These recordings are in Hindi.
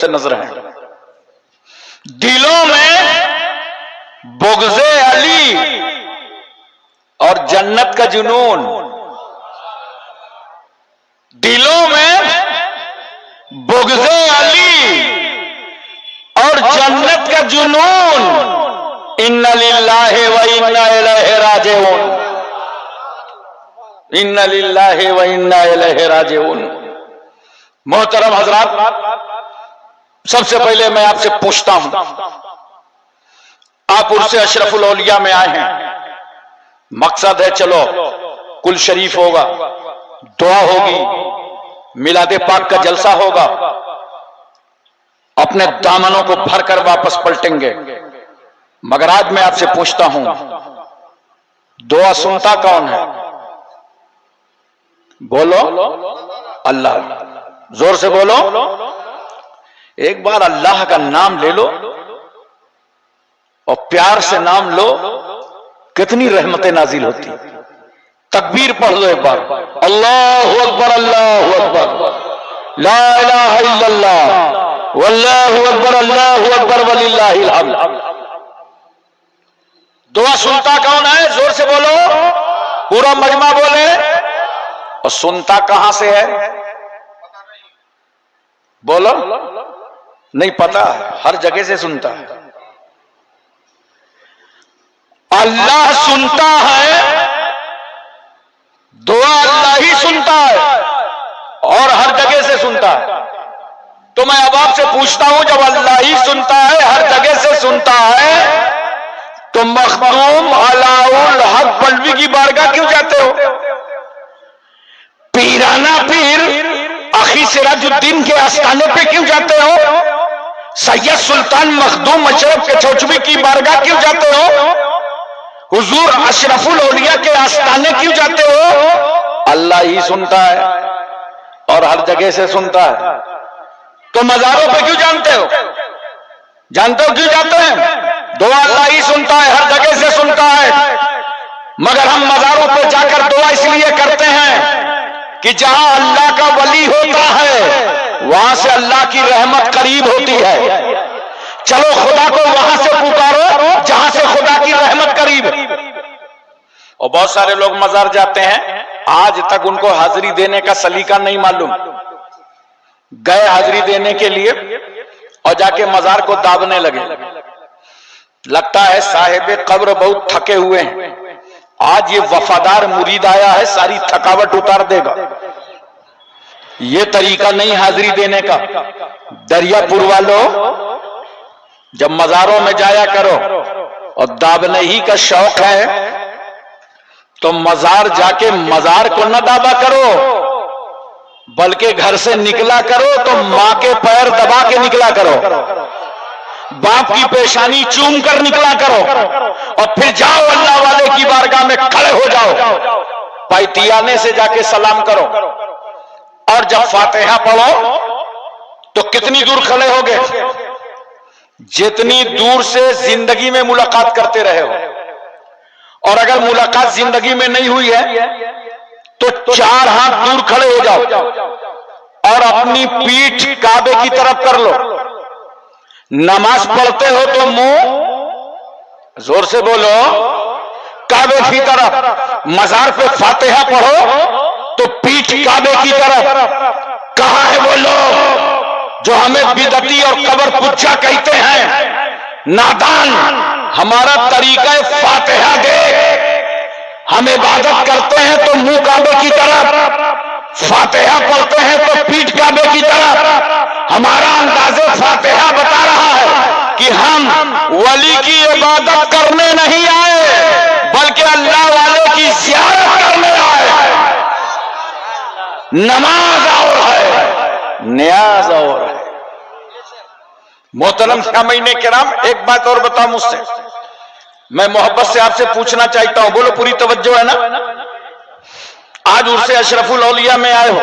से नजर है। दिलों में बुग़्ज़े अली और जन्नत का जुनून, दिलों में बुग़्ज़े अली और जन्नत का जुनून। इन्ना लिल्लाहि व इन्ना इलैहि राजिऊन, इन्ना लिल्लाहि व इन्ना इलैहि राजिऊन। मोहतरम हजरात, सबसे पहले मैं आपसे पूछता हूं, आप उर्से अशरफुल औलिया में आए हैं, मकसद है चलो कुल शरीफ होगा, दुआ होगी, मिलादे पाक का जलसा होगा, अपने दामनों को भरकर वापस पलटेंगे। मगर आज मैं आपसे पूछता हूं, दुआ सुनता कौन है? बोलो अल्लाह, जोर से बोलो। एक बार अल्लाह का नाम ले लो और प्यार से नाम लो, कितनी रहमतें नाजिल होती। तकबीर पढ़ लो एक बार, अल्लाहु अकबर, अल्लाहु अकबर, ला इलाहा इल्लल्लाह, वल्लाहु अकबर, अल्लाहु अकबर, वलिल्लाहिल हम्द। दुआ सुनता कौन है? जोर से बोलो, पूरा मजमा बोले। और सुनता कहां से है? बोलो, नहीं पता है, हर जगह से सुनता है। अल्लाह सुनता है, दुआ अल्लाह ही सुनता है और हर जगह से सुनता है। तो मैं अब आपसे पूछता हूं, जब अल्लाह ही सुनता है, हर जगह से सुनता है, तो मखदूम अलाउल हक बल्वी की बारगाह क्यों जाते हो? पीराना पीर अखी सिराजुद्दीन के आस्थाने पे क्यों जाते हो? सैयद सुल्तान मखदूम अशरफ के चौचवी की बारगाह क्यों जाते हो? हुजूर अशरफुल औलिया के आस्थाने क्यों जाते हो? अल्लाह ही सुनता है और हर जगह से सुनता है। तो मजारों पे क्यों जानते हो? जानते हो क्यों जाते हैं? दुआ अल्लाह ही सुनता है, हर जगह से सुनता है। मगर हम मजारों पे जाकर दुआ इसलिए करते हैं कि जहां अल्लाह का वली होता है, वहां से अल्लाह की रहमत करीब होती है। चलो खुदा को वहां से पुकारो जहां से खुदा की रहमत करीब है। और बहुत सारे लोग मजार जाते हैं, आज तक उनको हाजिरी देने का सलीका नहीं मालूम। गए हाजिरी देने के लिए और जाके मजार को दाबने लगे। लगता है साहिब कब्र बहुत थके हुए हैं, आज ये वफादार मुरीद आया है, सारी थकावट उतार देगा। ये तरीका नहीं हाजिरी देने का। दरियापुर वालों, जब मजारों में जाया करो और दाबने ही का शौक है, तो मजार जाके मजार को न दाबा करो, बल्कि घर से निकला करो तो मां के पैर दबा के निकला करो, बाप की पेशानी चूम कर निकला करो, और फिर जाओ अल्लाह वाले की बारगाह में खड़े हो जाओ, पैतियाने से जाके सलाम करो। और जब फातिहा पढ़ो तो कितनी दूर खड़े हो गए? जितनी दूर से जिंदगी में मुलाकात करते रहे हो। और अगर मुलाकात जिंदगी में नहीं हुई है तो 4 हाथ दूर खड़े हो जाओ और अपनी पीठ काबे की तरफ कर लो। नमाज पढ़ते हो तो मुंह, जोर से बोलो, काबे की तरफ। मजार पे फातिहा पढ़ो तो पीठ काबे की तरफ। कहां है वो लोग जो हमें बिदती और कबर पुच्छा कहते हैं? नादान, हमारा तरीका फातिहा देख। हम इबादत करते हैं तो मुंह काबे की तरफ, फातिहा पढ़ते हैं तो पीठ काबे की तरफ। हमारा अंदाज़े फातिहा बता रहा है कि हम वली की इबादत करने नहीं आए, बल्कि अल्लाह वाले की ज़ियारत करने आए। नमाज और है, नियाज और है। मोहतरम सामईने किराम, एक बात और बताओ मुझसे, मैं मोहब्बत से आपसे पूछना चाहता हूं, बोलो पूरी तवज्जो है ना? आज उर्से अशरफुल औलिया में आए हो,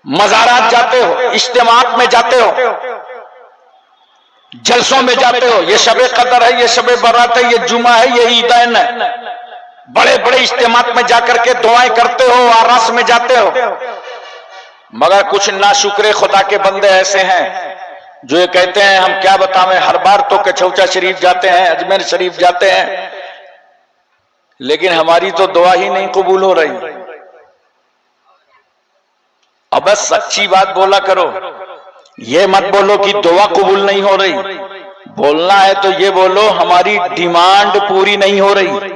मजारात जाते हो, इज्तिमात में जाते हो, जलसों में जाते हो। ये शबे कदर है, ये शबे बरात है, ये जुमा है, ये ईदैन है। बड़े बड़े इज्तिमात में जाकर के दुआएं करते हो, आरास में जाते हो। मगर कुछ नाशुक्रे खुदा के बंदे ऐसे हैं जो ये कहते हैं हम क्या बतावें, हर बार तो कचौचा शरीफ जाते हैं, अजमेर शरीफ जाते हैं, लेकिन हमारी तो दुआ ही नहीं कबूल हो रही। अब बस सच्ची बात बोला करो, ये मत बोलो कि दुआ कबूल नहीं हो रही। बोलना है तो ये बोलो हमारी डिमांड पूरी नहीं हो रही।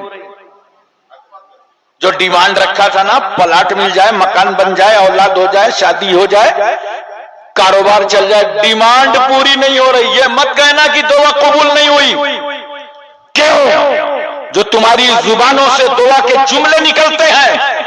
जो डिमांड रखा था ना, प्लाट मिल जाए, मकान बन जाए, औलाद हो जाए, शादी हो जाए, कारोबार चल जाए, डिमांड पूरी नहीं हो रही। ये मत कहना कि दुआ कबूल नहीं हुई। क्यों? जो तुम्हारी जुबानों से दुआ के जुमले निकलते हैं,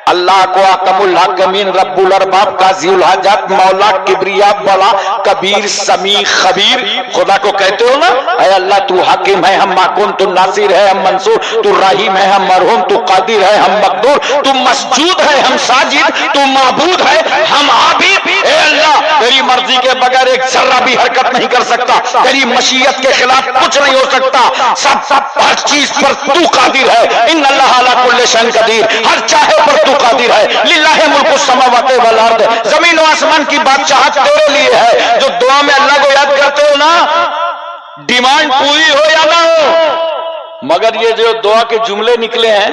अल्लाह को आकमुल हकमीन रब्बुल अरबाब काज़िउल हाजात मौला किबरिया बला कबीर समी खबीर, खुदा को कहते हो ना, ऐ अल्लाह तू हाकिम है, हम माकून, तू नासिर है, हम मंसूर, तू राहिम है, हम मरहूम, तू कादिर है, हम मकदूर, तू मसजूद है, हम साजिद, तू माबूद है, हम आबिद। ऐ अल्लाह तेरी मर्जी के बगैर एक जर्रा भी हरकत नहीं कर सकता, तेरी मशीयत के खिलाफ कुछ नहीं हो सकता, सब हर चीज पर तू कादिर है। इन अल्लाह अला कुल्ली शैइन कदीर, हर चाहे पर तू कादिर है। लिल्लाहि मुल्कु समावाति वल अर्द, जमीन और आसमान की बादशाहत तेरे लिए है। जो दुआ में अल्लाह को याद करते हो ना, डिमांड पूरी हो या ना हो, मगर ये जो दुआ के जुमले निकले हैं,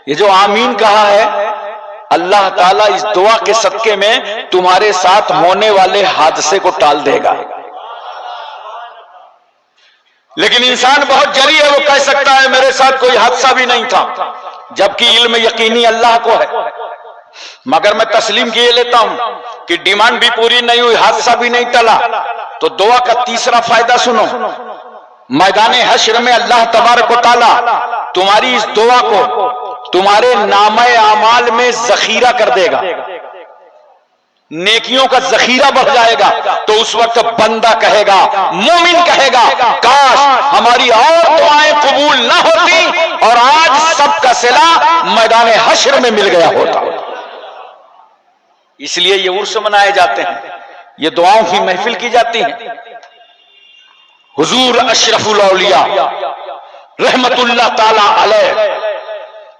ये जो आमीन कहा है, अल्लाह ताला इस दुआ के सदके में तुम्हारे साथ होने वाले हादसे को टाल देगा। लेकिन इंसान बहुत जरी है, वो कह सकता है मेरे साथ कोई हादसा भी नहीं था, जबकि इल्म यकीनी अल्लाह को है। मगर मैं तस्लीम किए लेता हूं कि डिमांड भी पूरी नहीं हुई, हादसा भी नहीं टला, तो दुआ का तीसरा फायदा सुनो। मैदान हश्र में अल्लाह तबारक व तआला तुम्हारी इस दुआ को तुम्हारे नामे आमाल में जखीरा कर देगा, नेकियों का जखीरा बढ़ जाएगा। तो उस वक्त बंदा कहेगा, मोमिन कहेगा, काश हमारी और दुआएं कबूल ना होती और आज सबका सिला मैदान हश्र में मिल गया होता। इसलिए ये उर्स मनाए जाते हैं, ये दुआओं की महफिल की जाती है। हुजूर अशरफुल औलिया रहमतुल्लाह ताला अलैह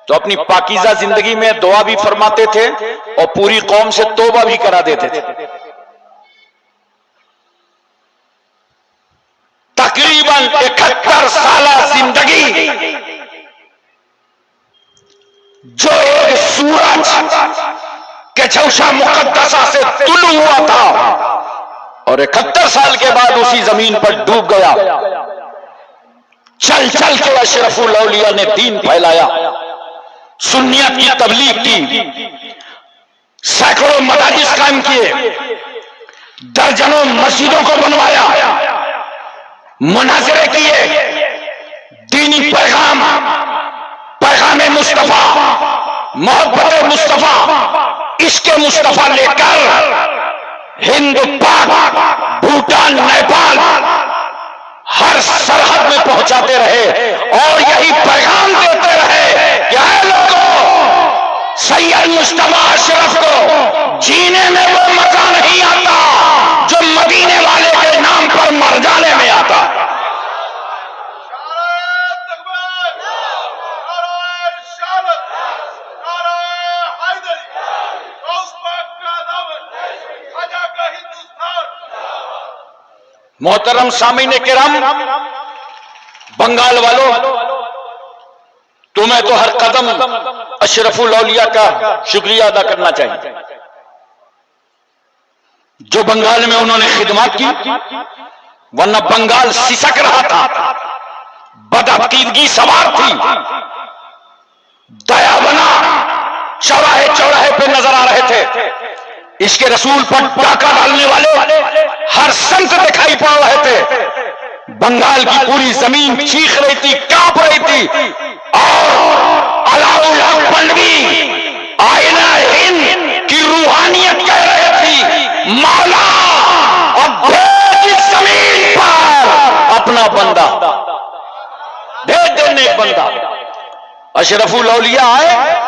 तो अपनी पाकीज़ा जिंदगी में दुआ भी फरमाते थे और पूरी कौम से तौबा भी करा देते थे। तकरीबन 71 साल जिंदगी जो एक सूरज के चौशा मुकद्दसा से तुलू हुआ था और 71 साल के बाद उसी जमीन पर डूब गया। चल चल के अशरफुल औलिया ने दीन फैलाया, सुन्नियत की तबलीग की, सैकड़ों मदारिस कायम किए, दर्जनों मस्जिदों को बनवाया, मुनाज़रे किए, दीनी पैगाम, पैगाम मुस्तफा, मोहब्बत मुस्तफा, इश्क़ मुस्तफा लेकर हिंद, पाक, भूटान, नेपाल हर सरहद में पहुंचाते रहे और यही पैगाम देते रहे कि ऐ लोगों, सैयद मुस्तफा अशरफ को जीने में वो मजा नहीं आता जो मदीने वाले के नाम पर मर जाने में आता। मोहतरम सामीने किराम, बंगाल वालों, तुम्हें तो हर कदम अशरफुल औलिया का शुक्रिया अदा करना चाहिए। जो बंगाल में उन्होंने खिदमत की, वरना बंगाल सिसक रहा था, बदअकीदगी सवार थी, दया बना चौराहे चौराहे पे नजर आ रहे थे, इसके रसूल पर डाका डालने वाले हर संत दिखाई पड़ रहे थे। बंगाल की पूरी जमीन चीख रही थी, कांप रही थी और अलाउल हक बल्बी आईना हिंद की रूहानियत कह रही थी, मौला अब भेज इस जमीन पर अपना बंदा, भेज देने बंदा। अशरफुल औलिया आए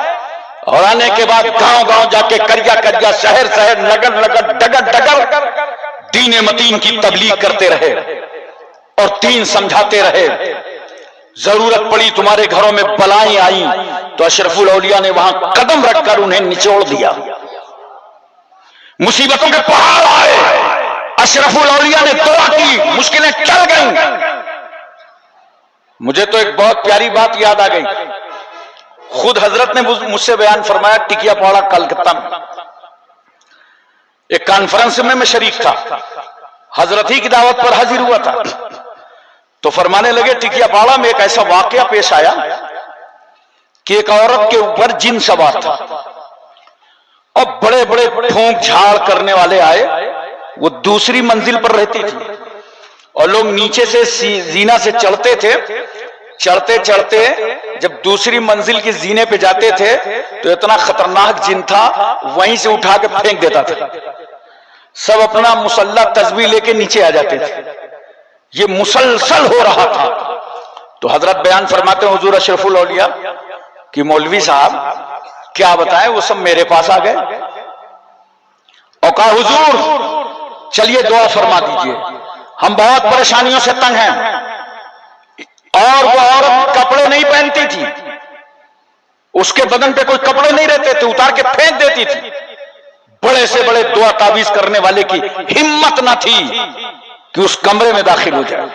और आने के बाद गांव गांव जाके करिया करिया, शहर शहर, नगर नगर, डगर डगर दीन मतीन की तबलीग करते रहे और दीन समझाते रहे। जरूरत पड़ी, तुम्हारे घरों में बलाएं आई तो अशरफुल औलिया ने वहां कदम रखकर उन्हें निचोड़ दिया। मुसीबतों के पहाड़ आए, अशरफुल औलिया ने दुआ की, मुश्किलें टल गईं। मुझे तो एक बहुत प्यारी बात याद आ गई, खुद हजरत ने मुझसे बयान फरमाया। टिकिया पहाड़ा कलकत्ता में एक कॉन्फ्रेंस में मैं शरीक था, हजरत ही की दावत पर हाजिर हुआ था। तो फरमाने लगे टिकिया पहाड़ा में एक ऐसा वाकया पेश आया कि एक औरत के ऊपर जिन सवार था और बड़े बड़े फूंक झाड़ करने वाले आए। वो दूसरी मंजिल पर रहती थी और लोग नीचे से जीना से चढ़ते थे। चढ़ते चढ़ते जब दूसरी मंजिल की जीने पे जाते थे तो इतना खतरनाक जिन था, वहीं से उठा के फेंक देता था। सब अपना मुसल्ला तस्बीह लेके नीचे आ जाते थे। ये मुसलसल हो रहा था। तो हजरत बयान फरमाते हैं हुजूर अशरफुल औलिया कि मौलवी साहब क्या बताएं, वो सब मेरे पास आ गए और कहा हुजूर चलिए दुआ फरमा दीजिए, हम बहुत परेशानियों से तंग हैं। और वो औरत कपड़े नहीं पहनती थी, उसके बदन पे कोई कपड़े नहीं रहते थे, उतार के फेंक देती थी। बड़े से बड़े दुआ ताबीज करने वाले की हिम्मत ना थी कि उस कमरे में दाखिल हो जाए।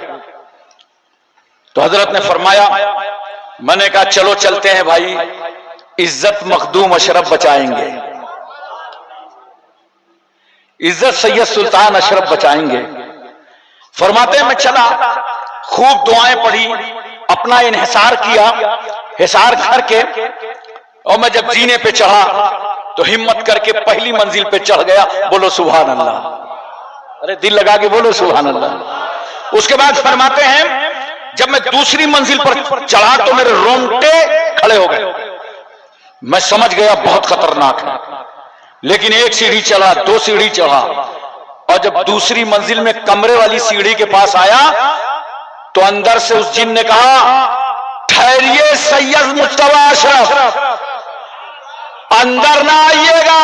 तो हजरत ने फरमाया, मैंने कहा चलो चलते हैं भाई, इज्जत मखदूम अशरफ बचाएंगे, इज्जत सैयद सुल्तान अशरफ बचाएंगे। फरमाते हैं मैं चला, खूब दुआएं पढ़ी, अपना इन्हिसार किया, हिसार करके, और मैं जब जीने पे चढ़ा तो हिम्मत करके पहली मंजिल पे चढ़ गया। बोलो सुभान अल्लाह, अरे दिल लगा के बोलो सुभान अल्लाह। उसके बाद फरमाते हैं जब मैं दूसरी मंजिल पर चढ़ा तो मेरे रोंगटे खड़े हो गए। मैं समझ गया बहुत खतरनाक है, लेकिन एक सीढ़ी चढ़ा, दो सीढ़ी चढ़ा, और जब दूसरी मंजिल में कमरे वाली सीढ़ी के पास आया तो अंदर से उस जिन ने कहा, ठहरिए सैयद मुस्तफा अशरफ, अंदर ना आइएगा,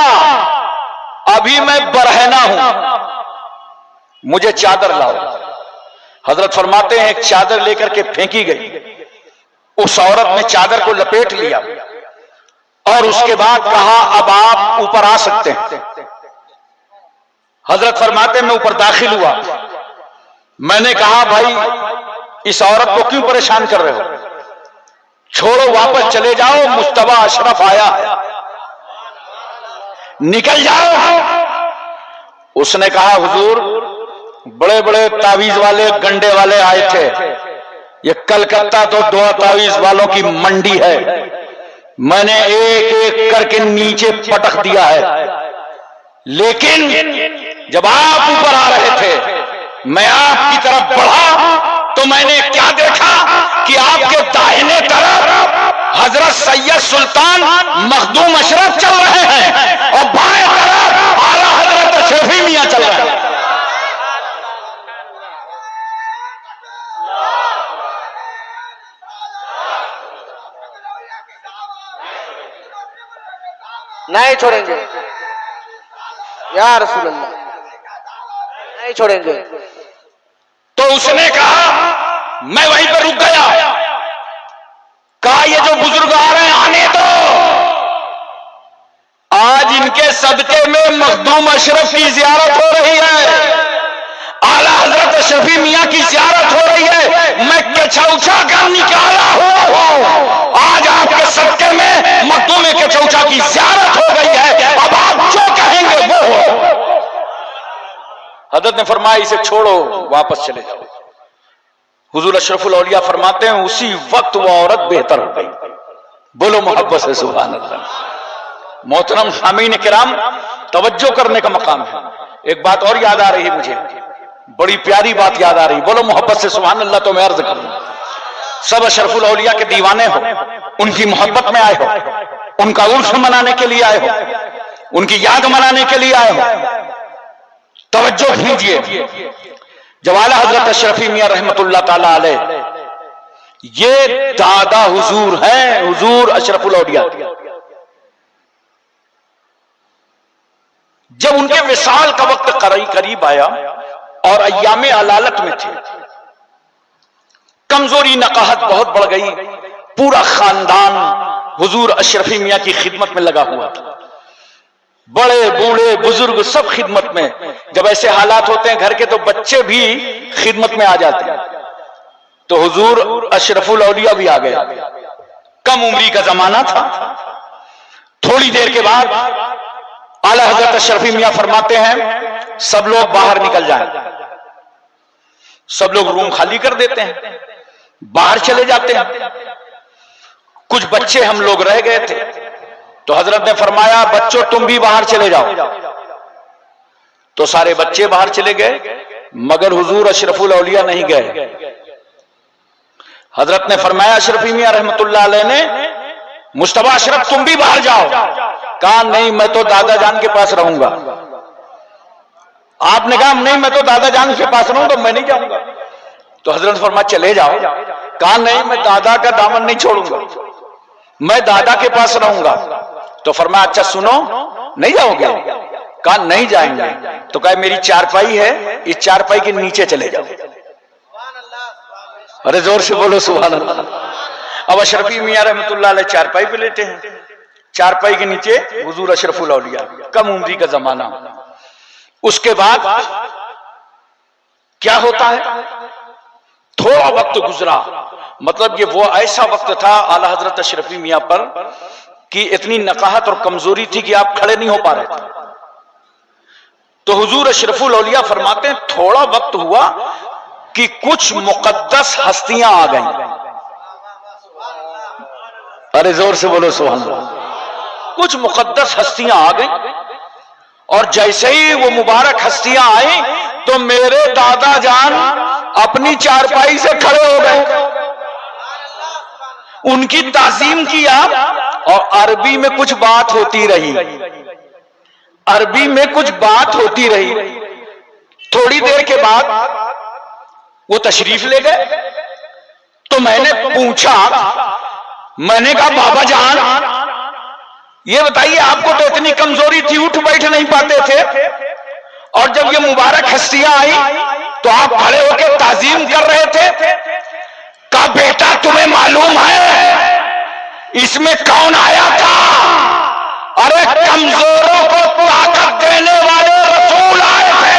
अभी मैं बरहना हूं, मुझे चादर लाओ। हजरत फरमाते हैं एक चादर लेकर के फेंकी गई। उस औरत ने चादर को लपेट लिया और उसके बाद कहा अब आप ऊपर आ सकते हैं। हजरत फरमाते मैं ऊपर दाखिल हुआ। मैंने कहा भाई इस औरत को क्यों परेशान कर रहे हो, छोड़ो, वापस चले जाओ, मुस्तफा अशरफ आया, निकल जाओ। उसने कहा हुजूर बड़े बड़े तावीज वाले, गंडे वाले आए थे, ये कलकत्ता तो दुआ तावीज वालों की मंडी है, मैंने एक एक करके नीचे पटक दिया है, लेकिन जब आप ऊपर आ रहे थे मैं आपकी तरफ बढ़ा तो मैंने क्या देखा कि आपके दाहिने तरफ हजरत सैयद सुल्तान मखदूम अशरफ चल रहे हैं और बाएं तरफ आला हजरत अशरफी मियां चल रहे हैं। नहीं छोड़ेंगे या रसूल अल्लाह, नहीं छोड़ेंगे। तो उसने कहा, मैं वहीं पर रुक गया, कहा ये जो बुजुर्ग आ रहे हैं आने दो, आज इनके सदके में मखदूम अशरफ की जियारत हो रही है, आला हजरत अशरफी मियां की जियारत हो रही है, मैं कचौचा कर निकाला हूं, आज आपके सदके में मखदूम कचौचा की जियारत हो गई है, अब आप जो कहेंगे वो हो। हजरत ने फरमाया इसे छोड़ो, वापस चले जाओ। हुजूर अशरफुल औलिया फरमाते हैं उसी वक्त वो औरत बेहतर हो गई। बोलो मोहब्बत से सुभान अल्लाह। मोहतरम सामीन किराम, तवज्जो करने का मकाम है। एक बात और याद आ रही है मुझे, बड़ी प्यारी बात याद आ रही, बोलो मोहब्बत से सुभान अल्लाह। तो मैं अर्ज करूं सब अशरफुल औलिया के दीवाने हो, उनकी मोहब्बत में आए हो, उनका उर्स मनाने के लिए आए हो, उनकी याद मनाने के लिए आए हो, तवज्जो कीजिए। जब आला हजरत अशरफी मियां रहमतुल्लाह ताला अलैह, ये दादा हुजूर हैं, हुजूर अशरफुल औलिया, जब उनके विसाल का वक्त करीब आया और अय्यामे अलालत में थे, कमजोरी नकाहत बहुत बढ़ गई, पूरा खानदान हुजूर अशरफी मियां की खिदमत में लगा हुआ था। बड़े बूढ़े बुजुर्ग सब खिदमत में। जब ऐसे हालात होते हैं घर के तो बच्चे भी खिदमत में आ जाते हैं। तो हुजूर अशरफुल औलिया भी आ गए। कम उम्री का जमाना था। थोड़ी देर के बाद आला हजरत अशरफी मियां फरमाते हैं सब लोग बाहर निकल जाएं। सब लोग रूम खाली कर देते हैं, बाहर चले जाते हैं। कुछ बच्चे हम लोग रह गए थे तो हजरत ने फरमाया बच्चों तुम भी बाहर चले जाओ। तो सारे बच्चे बाहर चले गए मगर हुजूर अशरफुल औलिया नहीं गए। हजरत ने फरमाया अशरफी मियां रहमतुल्लाह अलैह ने मुस्तफा अशरफ तुम भी बाहर जाओ। कहा नहीं मैं तो दादा जान के पास रहूंगा। आपने कहा नहीं मैं तो दादा जान के पास रहूंगा, मैं नहीं जाऊंगा। तो हजरत ने फरमाया चले जाओ। कहा नहीं मैं दादा का दामन नहीं छोड़ूंगा, मैं दादा के पास रहूंगा। तो फरमाया अच्छा सुनो नहीं जाओगे? कहा नहीं जाएंगे। तो कहा मेरी चारपाई है, इस चारपाई के नीचे चले जाओ। अरे जोर से बोलो सुभान अल्लाह। अब अशरफी मियां रहमतुल्लाह अलैह चारपाई पे लेते हैं। चारपाई के नीचे हुजूर अशरफुल औलिया, कम उम्री का जमाना। उसके बाद क्या होता है, थोड़ा वक्त गुजरा, मतलब ये वो ऐसा वक्त था आला हजरत अशरफी मियां पर कि इतनी नकाहत और कमजोरी थी कि आप खड़े नहीं हो पा रहे थे। तो हुजूर अशरफुल औलिया फरमाते हैं थोड़ा वक्त हुआ कि कुछ मुकद्दस हस्तियां आ गईं। अरे जोर से बोलो सुभान अल्लाह। कुछ मुकद्दस हस्तियां आ गईं और जैसे ही वो मुबारक हस्तियां आई तो मेरे दादा जान अपनी चारपाई से खड़े हो गए, उनकी ताजीम किया और अरबी में कुछ बात होती रही। अरबी में कुछ बात होती रही। थोड़ी देर के बाद वो तशरीफ ले गए। तो मैंने पूछा, मैंने कहा बाबा जान ये बताइए आपको तो इतनी कमजोरी थी, उठ बैठ नहीं पाते थे, और जब ये मुबारक हस्तियां आई तो आप खड़े होकर ताजीम कर रहे थे। कहा बेटा तुम्हें मालूम है इसमें कौन आया था? अरे कमजोरों को ताकत देने वाले रसूल आए थे,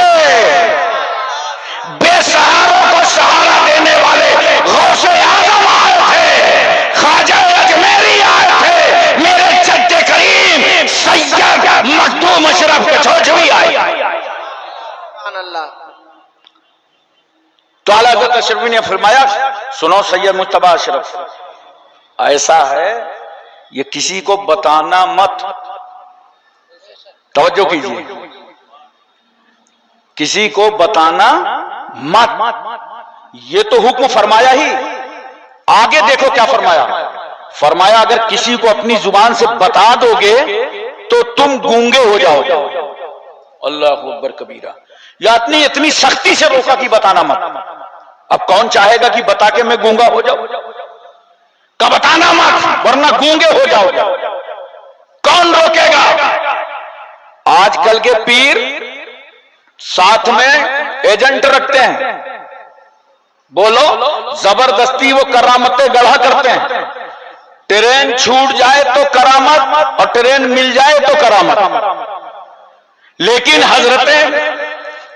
बेसहारों को सहारा देने वाले गौसे आजम आए थे, ख्वाजा अजमेरी आए थे, मेरे जद्दे करीम सैयद मखदूम अशरफ कचौचवी आए। तो आला हज़रत अशरफी ने फरमाया सुनो सैयद मुज्तबा अशरफ, ऐसा है ये किसी को बताना मत। तवज्जो कीजिए, किसी को बताना मत। ये तो हुक्म फरमाया ही, आगे देखो क्या फरमाया। फरमाया अगर किसी को अपनी जुबान से बता दोगे तो तुम गूंगे हो जाओगे। अल्लाह अकबर कबीरा। या इतनी सख्ती से रोका कि बताना मत। अब कौन चाहेगा कि बता के मैं गूंगा हो जाऊं? का बताना मत वरना गूंगे हो जाओगे। कौन रोकेगा? आजकल के पीर साथ में एजेंट रखते हैं, बोलो जबरदस्ती वो करामतें गढ़ा करते हैं। ट्रेन छूट जाए तो करामत और ट्रेन मिल जाए तो करामत। लेकिन हजरतें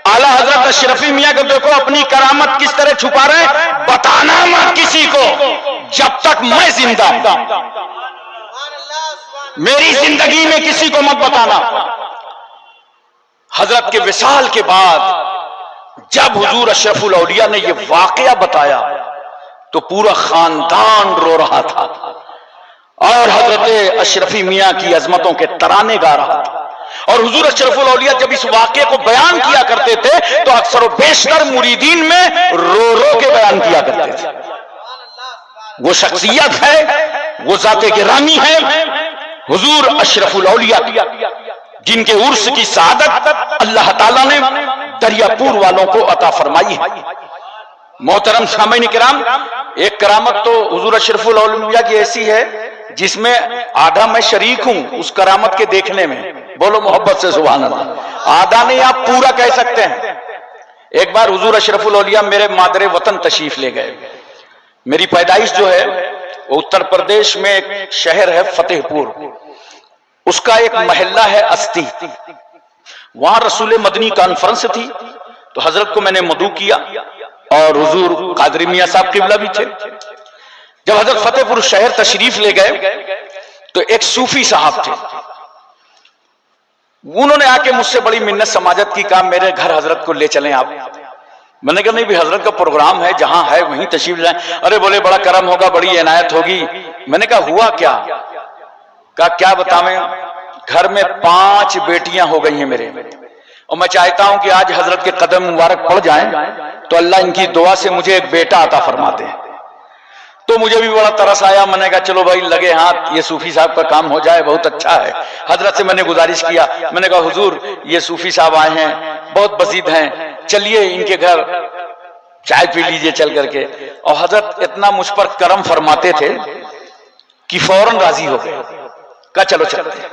आला हजरत अशरफी मियां को देखो अपनी करामत किस तरह छुपा रहे हैं। बताना मत किसी को जब तक मैं जिंदा, मेरी जिंदगी में किसी को मत बताना। हजरत के विसाल के बाद जब हुजूर अशरफुल औलिया ने यह वाकया बताया तो पूरा खानदान रो रहा था और हजरत अशरफी मियां की अजमतों के तराने गा रहा था। और हुजूर अशरफुल औलिया जब इस वाकये को बयान किया करते थे तो अक्सर और बेशतर मुरीदीन में रो रो के बयान किया करते थे। वो शख्सियत है, वो जाते गिरामी है हुजूर अशरफुल औलिया, जिनके उर्स की सआदत अल्लाह ताला ने दरियापुर वालों को अता फरमाई है। मोहतरम सामीन किराम, एक करामत तो हुजूर अशरफुल औलिया की ऐसी है जिसमें आधा मैं शरीक हूं उस करामत के देखने में। बोलो मोहब्बत से सुभान अल्लाह। आधा नहीं आप पूरा कह सकते हैं। एक बार हुजूर अशरफुल औलिया मेरे मादरे वतन तशरीफ ले गए। मेरी पैदाइश जो है वो उत्तर प्रदेश में एक शहर है फतेहपुर, उसका एक महल्ला है अस्ती, वहां रसूल मदनी कॉन्फ्रेंस थी, तो हजरत को मैंने मदू किया और हुजूर कादरी मियां साहब किबला भी थे। जब हजरत फतेहपुर शहर तशरीफ ले गए तो एक सूफी साहब थे, उन्होंने आके मुझसे बड़ी मिन्नत समाजत की, कहा मेरे घर हजरत को ले चलें आप। मैंने कहा नहीं भी हजरत का प्रोग्राम है, जहां है वहीं तशरीफ लाएं। अरे बोले बड़ा करम होगा, बड़ी इनायत होगी। मैंने कहा हुआ क्या? कहा क्या बतावें, घर में 5 बेटियां हो गई हैं मेरे, और मैं चाहता हूं कि आज हजरत के कदम मुबारक पड़ जाएं तो अल्लाह इनकी दुआ से मुझे एक बेटा अता फरमाते हैं। तो मुझे भी बड़ा तरस आया, मैंने कहा चलो भाई लगे हाथ, ये सूफी साहब का काम हो जाए, बहुत अच्छा है। हजरत से मैंने गुजारिश किया, मैंने कहा हुजूर ये सूफी साहब आए हैं, बहुत बसीद हैं, चलिए इनके घर चाय पी लीजिए चल करके। और हजरत इतना मुझ पर करम फरमाते थे कि फौरन राजी हो गए, कहा चलो चलते हैं।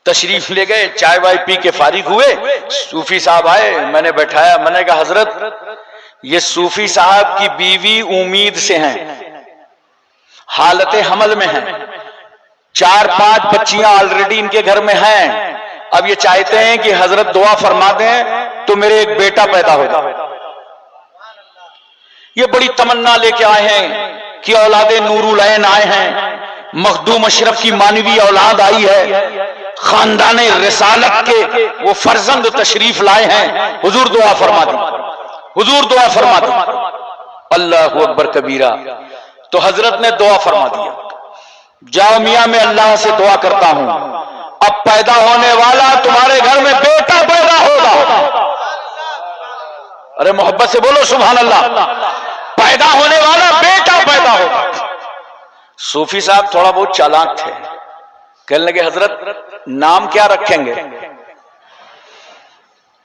तशरीफ ले गए, चाय वाय पी के फारिग हुए, सूफी साहब आए, मैंने बैठाया, मैंने कहा हजरत ये सूफी साहब की बीवी उम्मीद से हैं, हालत हमल में हैं, 4-5 बच्चियां ऑलरेडी इनके घर में हैं, अब ये चाहते हैं कि हजरत दुआ फरमा दें तो मेरे एक बेटा पैदा होगा। ये बड़ी तमन्ना लेके आए हैं कि औलादे नूरुल ऐन आए हैं, मखदूम अशरफ की मानवी औलाद आई है, खानदाने रिसालत के वो फर्जंद तशरीफ लाए हैं, हुजूर दुआ फरमा दी, हुजूर दुआ फरमा दी। अल्लाह अकबर कबीरा। तो हजरत ने दुआ फरमा दिया, जाओ मियां मैं अल्लाह से दुआ करता हूं, अब पैदा होने वाला तुम्हारे घर में बेटा पैदा होगा। अरे मोहब्बत से बोलो सुभान अल्लाह, पैदा होने वाला बेटा पैदा होगा। सूफी साहब थोड़ा बहुत चालाक थे, कहने लगे हजरत नाम क्या रखेंगे?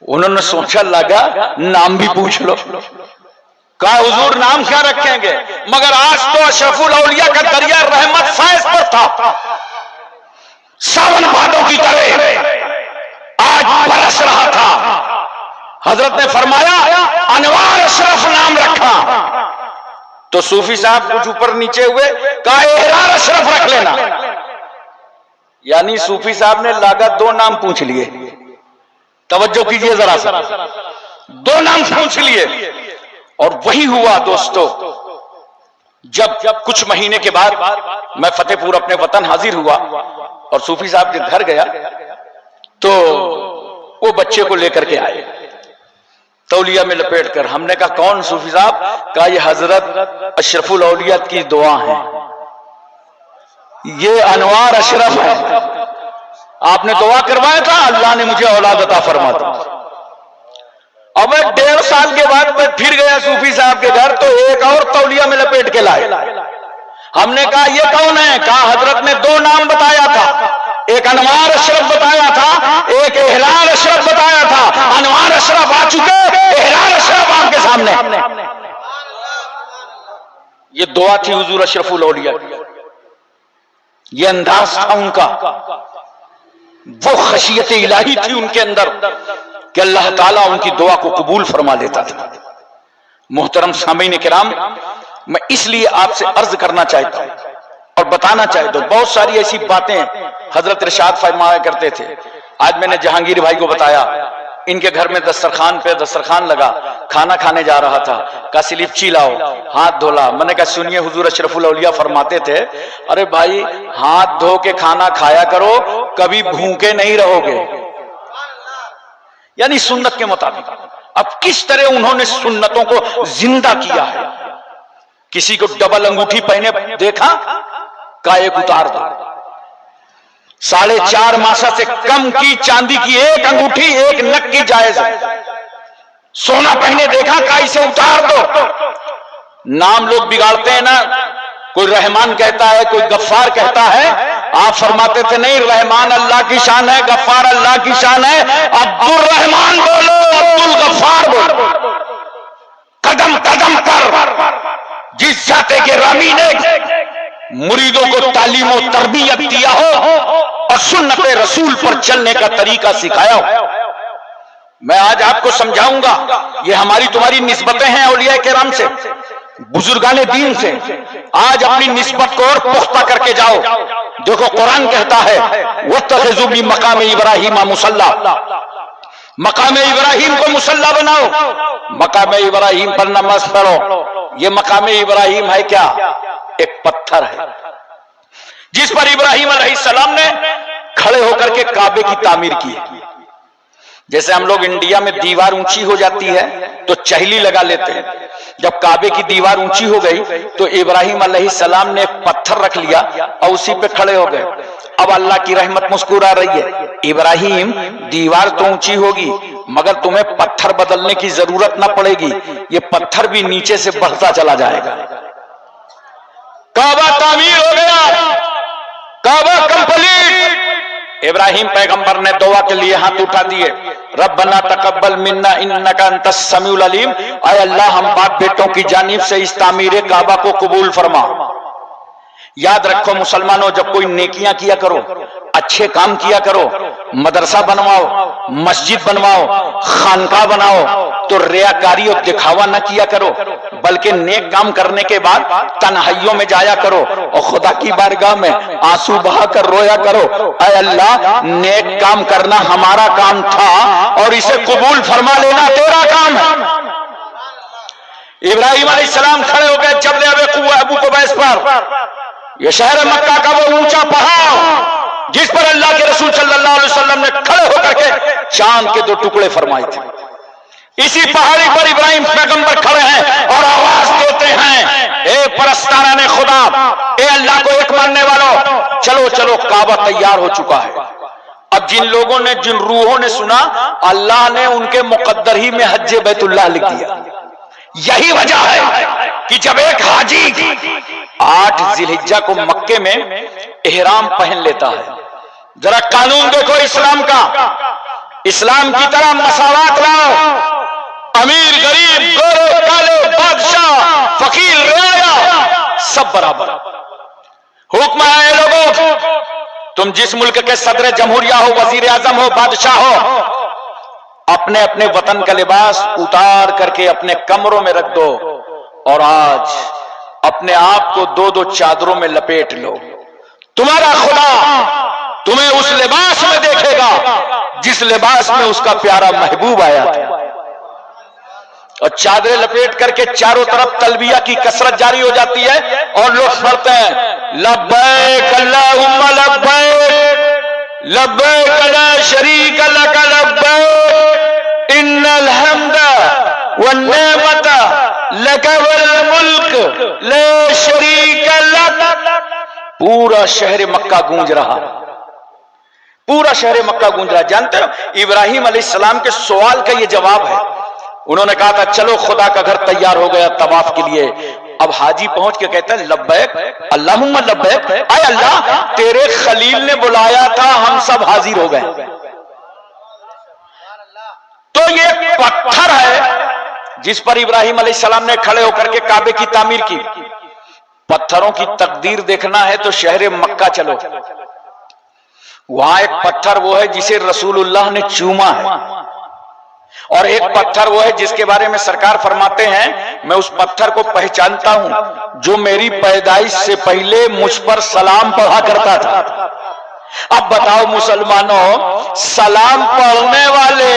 उन्होंने सोचा लगा नाम भी पूछ लो। कहा हुजूर नाम क्या रखेंगे? मगर आज तो अशरफुल औलिया का दरिया रहमत फैज पर था, सावन भादों की तरह आज बरस रहा था। हजरत ने फरमाया अनवार अशरफ नाम रखा। तो सूफी साहब कुछ ऊपर नीचे हुए, कहा एहरार अशरफ रख लेना। यानी सूफी साहब ने लागत 2 नाम पूछ लिए, तवज्जो कीजिए जरा सा, 2 नाम पूछ लिए। और वही हुआ दोस्तों, जब कुछ महीने के बाद मैं फतेहपुर अपने वतन हाजिर हुआ और सूफी साहब के घर गया तो वो बच्चे को लेकर के आए, तौलिया में लपेट कर। हमने कहा कौन सूफी साहब? कहा ये हजरत अशरफुल औलियत की दुआ है, ये अनवार अशरफ है, आपने दुआ करवाया था, अल्लाह ने मुझे औलाद अता फरमा दी। अब मैं 1.5 साल के बाद मैं फिर गया सूफी साहब के घर, तो एक और तौलिया में लपेट के लाए। हमने कहा ये कौन है? कहा हजरत ने 2 नाम बताया था, एक अनवार अशरफ बताया था, एक एहलाल अशरफ बताया था। अनवार अशरफ आ चुके, एहलाल अशरफ आपके सामने। ये दुआ थी हुजूर अशरफुल औलिया की, ये अंदाज था उनका, वो खशियत इलाही थी उनके अंदर कि अल्लाह ताला उनकी दुआ को कबूल फरमा लेता था। मोहतरम सामीन किराम, मैं इसलिए आपसे अर्ज करना चाहता हूं और बताना चाहता हूं, बहुत सारी ऐसी बातें हजरत इरशाद फरमाया करते थे। आज मैंने जहांगीर भाई को बताया, इनके घर में दस्तरखान लगा, खाना खाने जा रहा था, कहा सिलिपची लाओ, हाथ धोला। मैंने कहा सुनिए हुजूर अशरफुल औलिया फरमाते थे, अरे भाई हाथ धो के खाना खाया करो, कभी भूखे नहीं रहोगे, यानी सुन्नत के मुताबिक। अब किस तरह उन्होंने सुन्नतों को जिंदा किया है। किसी को डबल अंगूठी पहने देखा, का एक उतार दो, 4.5 मासा से कम की चांदी की एक अंगूठी, एक नक की जायज है। सोना पहने देखा, का इसे उतार दो। नाम लोग बिगाड़ते हैं ना, कोई रहमान कहता है, कोई गफ्फार कहता है, आप फरमाते थे नहीं, रहमान अल्लाह की शान है, गफ्फार अल्लाह की शान है, अब्दुल रहमान बोलो, अब्दुल गफ्फार बोलो। कदम कदम पर जिस जाते के रामी ने मुरीदों को तालीम और तरबियत दिया हो और सुन्नत रसूल पर चलने का तरीका सिखाया हो, मैं आज आपको समझाऊंगा। ये हमारी तुम्हारी निस्बतें हैं औलिया किराम से। बुजुर्गाने दीन से आज अपनी निस्बत को और पुख्ता करके जाओ। देखो कुरान कहता है वत्तखिज़ू मिन मकाम इब्राहीम मुसल्ला, मकाम इब्राहिम को मुसल्ला बनाओ, मकाम इब्राहिम पर नमाज पढ़ो। ये मकाम इब्राहिम है क्या? एक पत्थर है जिस पर इब्राहिम अलैहिस्सलाम ने खड़े होकर के काबे की तामीर की। जैसे हम लोग इंडिया में दीवार ऊंची हो जाती है तो चहली लगा लेते हैं, जब काबे की दीवार ऊंची हो गई तो इब्राहिम अलैहिस्सलाम ने एक पत्थर रख लिया और उसी पे खड़े हो गए। अब अल्लाह की रहमत मुस्कुरा रही है, इब्राहिम दीवार तो ऊंची होगी मगर तुम्हें पत्थर बदलने की जरूरत ना पड़ेगी, ये पत्थर भी नीचे से बढ़ता चला जाएगा। काबा तामीर हो गया, काबा कंप्लीट। इब्राहिम पैगंबर ने दुआ के लिए हाथ उठा दिए, रब्बना तकब्बल मिन्ना इन्नका अंतस समीउल अलीम। ऐ अल्लाह हम बाप बेटों की जानिब से इस तामीर काबा को कबूल फरमा। याद रखो मुसलमानों, जब कोई नेकियां किया करो, अच्छे काम किया करो, मदरसा बनवाओ, मस्जिद बनवाओ, खानका बनाओ, तो रियाकारी और दिखावा न किया करो, बल्कि नेक काम करने के बाद तन्हाइयों में जाया करो और खुदा की बारगाह में आंसू बहा कर रोया करो, ऐ अल्लाह नेक काम करना हमारा काम था और इसे कबूल फरमा लेना तेरा काम है। इब्राहिम अलैहिस्सलाम खड़े हो गए जबल अबू कुबैस पर। यह शहर मक्का का वो ऊंचा पहाड़ जिस पर अल्लाह के रसूल सल्लल्लाहु अलैहि वसल्लम ने खड़े होकर के चांद के 2 टुकड़े फरमाए थे। इसी पहाड़ी पर इब्राहिम पैगंबर खड़े हैं और आवाज देते हैं, ए परस्ताना ने खुदा, ए अल्लाह को एक मानने वालों, चलो चलो काबा तैयार हो चुका है। अब जिन लोगों ने, जिन रूहों ने सुना, अल्लाह ने उनके मुकद्दर ही में हज्जे बैतुल्लाह लिख दिया। यही वजह है कि जब एक हाजी 8 जिलहिज्जा को मक्के में एहराम पहन लेता है, जरा कानून देखो इस्लाम का, इस्लाम की तरह मसावात लाओ, अमीर गरीब गोरे काले बादशाह फकीर रियाया सब बराबर। हुक्म है लोगों, तुम जिस मुल्क के सदर जमहूरिया हो, वजीर आजम हो, बादशाह हो, अपने अपने वतन का लिबास उतार करके अपने कमरों में रख दो और आज अपने आप को 2-2 चादरों में लपेट लो। तुम्हारा खुदा तुम्हें उस लिबास में देखेगा जिस लिबास में उसका प्यारा महबूब आया था। और चादरें लपेट करके चारों तरफ तलबिया की कसरत जारी हो जाती है और लोग पढ़ते हैं, लब्बैक अल्लाहुम्मा लब्बैक लब्बैक ला शरीक लक लब्बैक इन्नल हम्दा वन नेमत लक वल मुल्क ला शरीक लक। पूरा शहर मक्का गूंज रहा, पूरा शहर मक्का गूंज रहा। जानते हो इब्राहिम अलैहिस्सलाम के सवाल का ये जवाब है। उन्होंने कहा था चलो खुदा का घर तैयार हो गया तवाफ के लिए। अब हाजी पहुंच के कहता है लब्बैक अल्लाहुम्मा लब्बैक, आय अल्लाह तेरे खलील ने बुलाया था, हम सब हाजिर हो गए। तो ये पत्थर है जिस पर इब्राहिम अलैहिस्सलाम ने खड़े होकर के काबे की तामीर की। पत्थरों की तकदीर देखना है तो शहर मक्का चलो, वहां एक पत्थर वो है जिसे रसूलुल्लाह ने चूमा है और एक पत्थर वो है जिसके बारे में सरकार फरमाते हैं, मैं उस पत्थर को पहचानता हूं जो मेरी पैदाइश से पहले मुझ पर सलाम पढ़ा करता था। अब बताओ मुसलमानों, सलाम पढ़ने वाले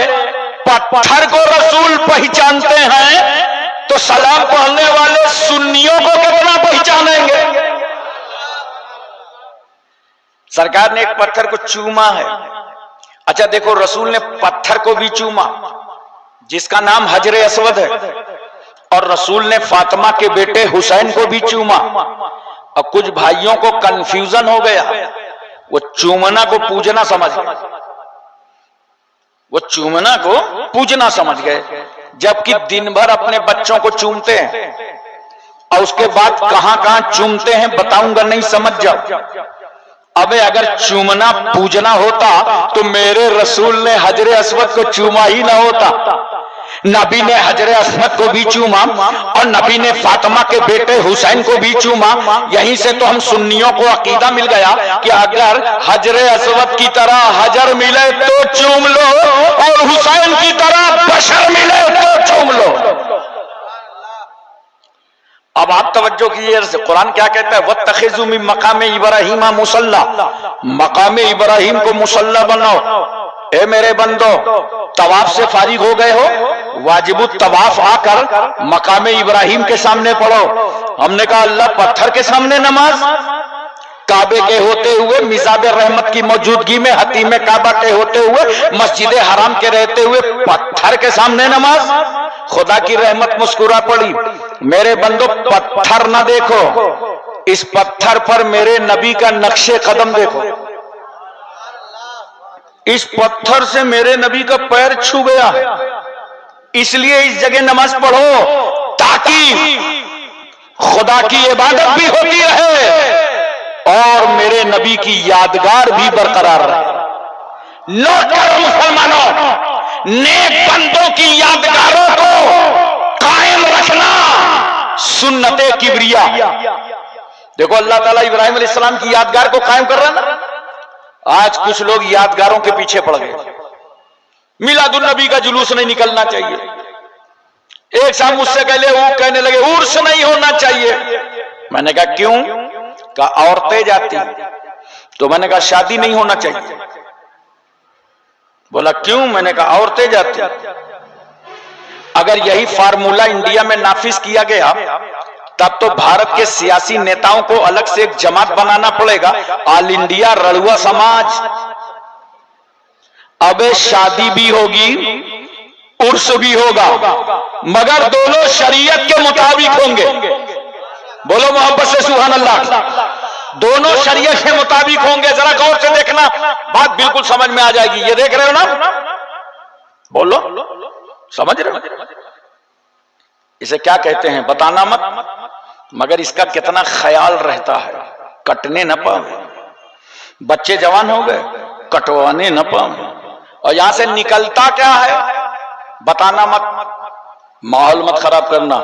पत्थर को रसूल पहचानते हैं तो सलाम पढ़ने वाले सुन्नियों को कितना पहचानेंगे। सरकार ने एक पत्थर को चूमा है। अच्छा देखो, रसूल ने पत्थर को भी चूमा जिसका नाम हजरे अस्वद है, और रसूल ने फातिमा के बेटे हुसैन को भी चूमा। अब कुछ भाइयों को कंफ्यूजन हो गया, वो चूमना को पूजना समझ गए, वो चूमना को पूजना समझ गए, जबकि दिन भर अपने बच्चों को चूमते हैं और उसके बाद कहां कहां चूमते हैं बताऊंगा, नहीं समझ जाओ। अबे अगर चूमना पूजना होता तो मेरे रसूल ने हजरे अस्वद को चूमा ही ना होता। नबी ने हजरे अस्वद को भी चूमा और नबी ने फातिमा के बेटे हुसैन को भी चूमा। यहीं से तो हम सुन्नियों को अकीदा मिल गया कि अगर हजरे अस्वद की तरह हजर मिले तो चूम लो और हुसैन की तरह बशर मिले तो चूम लो। अब अब तवज्जो कीजिए, कुरान क्या कहता है, वत्तखिज़ू मिन मकाम इब्राहीम मुसल्ला, मकाम इब्राहिम को मुसल्ला बनाओ। ए मेरे बंदो, तवाफ से फारिग हो गए हो, वाजिबुत तवाफ आकर मकाम इब्राहिम के सामने पढ़ो। हमने कहा अल्लाह पत्थर के सामने नमाज, काबे के होते हुए, मिज़ाब रहमत की मौजूदगी में, हतीम काबा के होते हुए, मस्जिद हराम के रहते हुए पत्थर के सामने नमाज। खुदा की रहमत मुस्कुरा पड़ी। मेरे बंदो पत्थर ना देखो, इस पत्थर पर मेरे नबी का नक्शे कदम देखो। इस पत्थर से मेरे नबी का पैर छू गया, इसलिए इस जगह नमाज पढ़ो ताकि खुदा की इबादत भी होती रहे और मेरे नबी की यादगार भी बरकरार रहे। नोट करो मुसलमानों, नेक बंदों की यादगारों को कायम रखना सुन्नते किबरिया। देखो अल्लाह ताला इब्राहिम अलैहिस्सलाम की यादगार को कायम कर रहा है ना। आज कुछ लोग यादगारों के पीछे पड़ गए। मिलादुन नबी का जुलूस नहीं निकलना चाहिए। एक साहब मुझसे कहने लगे उर्स नहीं होना चाहिए। मैंने कहा क्यों? कहा औरतें जाती, तो मैंने कहा शादी नहीं होना चाहिए। बोला क्यों? मैंने कहा औरतें जाती। अगर यही फार्मूला इंडिया में नाफिज किया गया तब तो भारत के सियासी नेताओं को अलग से एक जमात बनाना पड़ेगा, ऑल इंडिया रड़ुआ समाज। अबे शादी भी होगी, उर्स भी होगा, मगर दोनों शरीयत के मुताबिक होंगे। बोलो मोहब्बत से सुभान अल्लाह। दोनों शरीयत के मुताबिक होंगे। जरा गौर से देखना, बात बिल्कुल समझ में आ जाएगी। ये देख रहे हो ना? बोलो, समझ रहे हो? इसे क्या कहते हैं बताना मत, मगर इसका कितना ख्याल रहता है, कटने न पावे। बच्चे जवान हो गए, कटवाने न पावे। और यहां से निकलता क्या है बताना मत, माहौल मत खराब करना।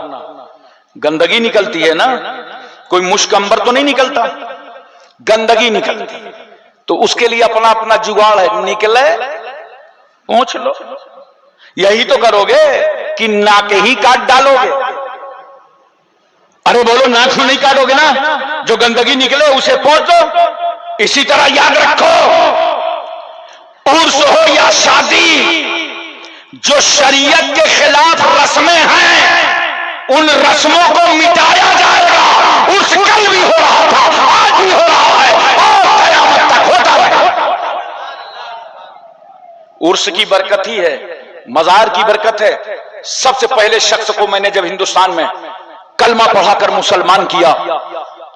गंदगी निकलती है ना, कोई मुश्कंबर तो नहीं निकलता, गंदगी निकलती। तो उसके लिए अपना अपना जुगाड़ है, निकले पहुंच लो। यही तो करोगे कि नाक ही काट डालोगे। अरे बोलो, नाक क्यों नहीं काटोगे ना? जो गंदगी निकले उसे पहुंच दो। इसी तरह याद रखो, उर्स हो या शादी, जो शरीयत के खिलाफ रस्में हैं उन रस्मों को मिटाया जाएगा। उर्स कल भी हो रहा था, आज भी हो रहा है और क़यामत तक होता रहेगा। उर्स की बरकत ही है, मज़ार की बरकत है। सबसे पहले शख्स को मैंने जब हिंदुस्तान में कलमा पढ़ाकर मुसलमान किया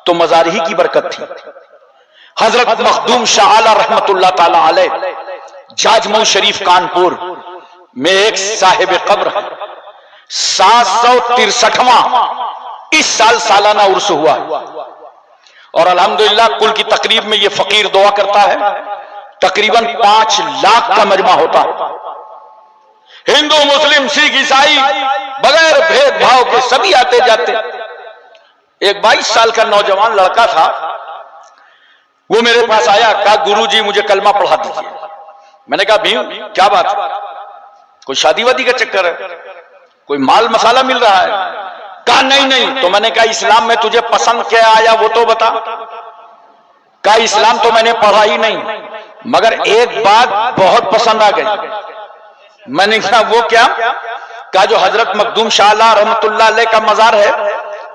तो मज़ार ही की बरकत थी। हजरत मखदूम शाह आला रहमतुल्लाह ताला अलैह जाजमऊ शरीफ कानपुर में एक साहिब कब्र है। 763वां इस साल सालाना उर्स हुआ और अल्हम्दुलिल्लाह कुल की तकरीब में यह फकीर दुआ करता है, तकरीबन 5 लाख का मजमा होता है। हिंदू मुस्लिम सिख ईसाई बगैर भेदभाव के सभी आते जाते। एक 22 साल का नौजवान लड़का था, वो मेरे पास आया, कहा गुरुजी मुझे कलमा पढ़ा दीजिए। मैंने कहा भीम क्या बात है, कोई शादी वादी का चक्कर है, कोई माल मसाला मिल रहा है? कहा नहीं नहीं। तो मैंने कहा इस्लाम में तुझे पसंद क्या आया वो तो बता। कहा इस्लाम तो मैंने पढ़ा ही नहीं, मगर एक बात बहुत पसंद आ गई। मैंने कहा वो क्या? कहा जो हजरत मखदूम शाह रहमतुल्लाह अलैह का मजार है,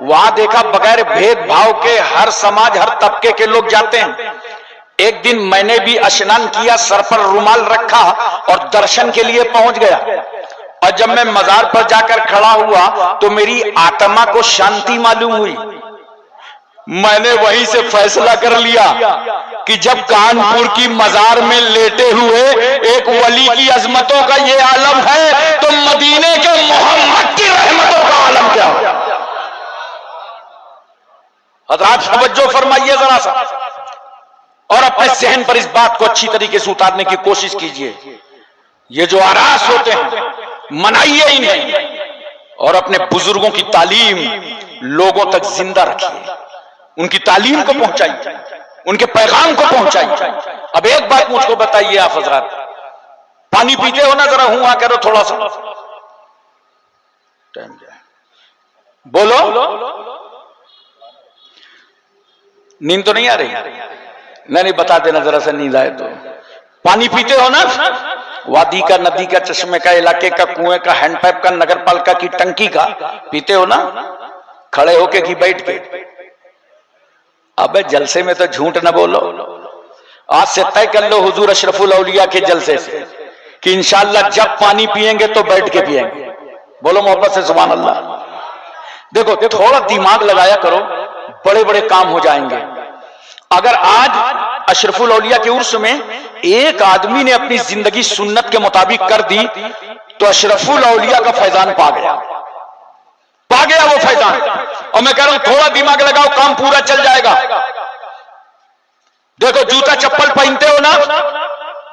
वहां देखा बगैर भेदभाव के हर समाज हर तबके के लोग जाते हैं। एक दिन मैंने भी स्नान किया, सर पर रुमाल रखा और दर्शन के लिए पहुंच गया। और जब मैं मजार पर जाकर खड़ा हुआ तो मेरी आत्मा को शांति मालूम हुई। मैंने वहीं से फैसला कर लिया कि जब कानपुर की मजार में लेटे हुए एक वली की अजमतों का ये आलम है तो मदीने के मोहम्मद की रहमतों का आलम क्या होगा? हज़रात तवज्जो फरमाइए जरा सा और अपने सहन पर इस बात को अच्छी तरीके से उतारने की कोशिश कीजिए। ये जो आरास होते हैं मनाइए इन्हें और अपने बुजुर्गों की तालीम लोगों तक जिंदा रखिए, उनकी तालीम को पहुंचाइए, उनके पैगाम को पहुंचाइए। अब एक बात मुझको बताइए आप हजरात, पानी पीते हो ना, जरा हुआ करो थोड़ा सा, टाइम जाए, बोलो नींद तो नहीं आ रही? नहीं बता देना जरा सा, नींद आए तो। पानी पीते हो ना? वादी का, नदी का, चश्मे का, इलाके का, कुएं का, हैंडपाइप का, नगरपालिका की टंकी का पीते हो ना? खड़े होके कि बैठ के? अबे जलसे में तो झूठ न बोलो। आज से तय कर लो हुजूर अशरफुल औलिया के जलसे से कि इंशाअल्लाह जब पानी पिएंगे तो बैठ के पिएंगे। बोलो मोहब्बत से सुभान अल्लाह। देखो थोड़ा दिमाग लगाया करो, बड़े बड़े काम हो जाएंगे। अगर आज अशरफुल औलिया के उर्स में एक आदमी ने अपनी जिंदगी सुन्नत के मुताबिक कर दी तो अशरफुल औलिया का फैजान पा गया वो फैजान। और मैं कह रहा हूं थोड़ा दिमाग लगाओ, काम पूरा चल जाएगा। देखो जूता चप्पल पहनते हो ना,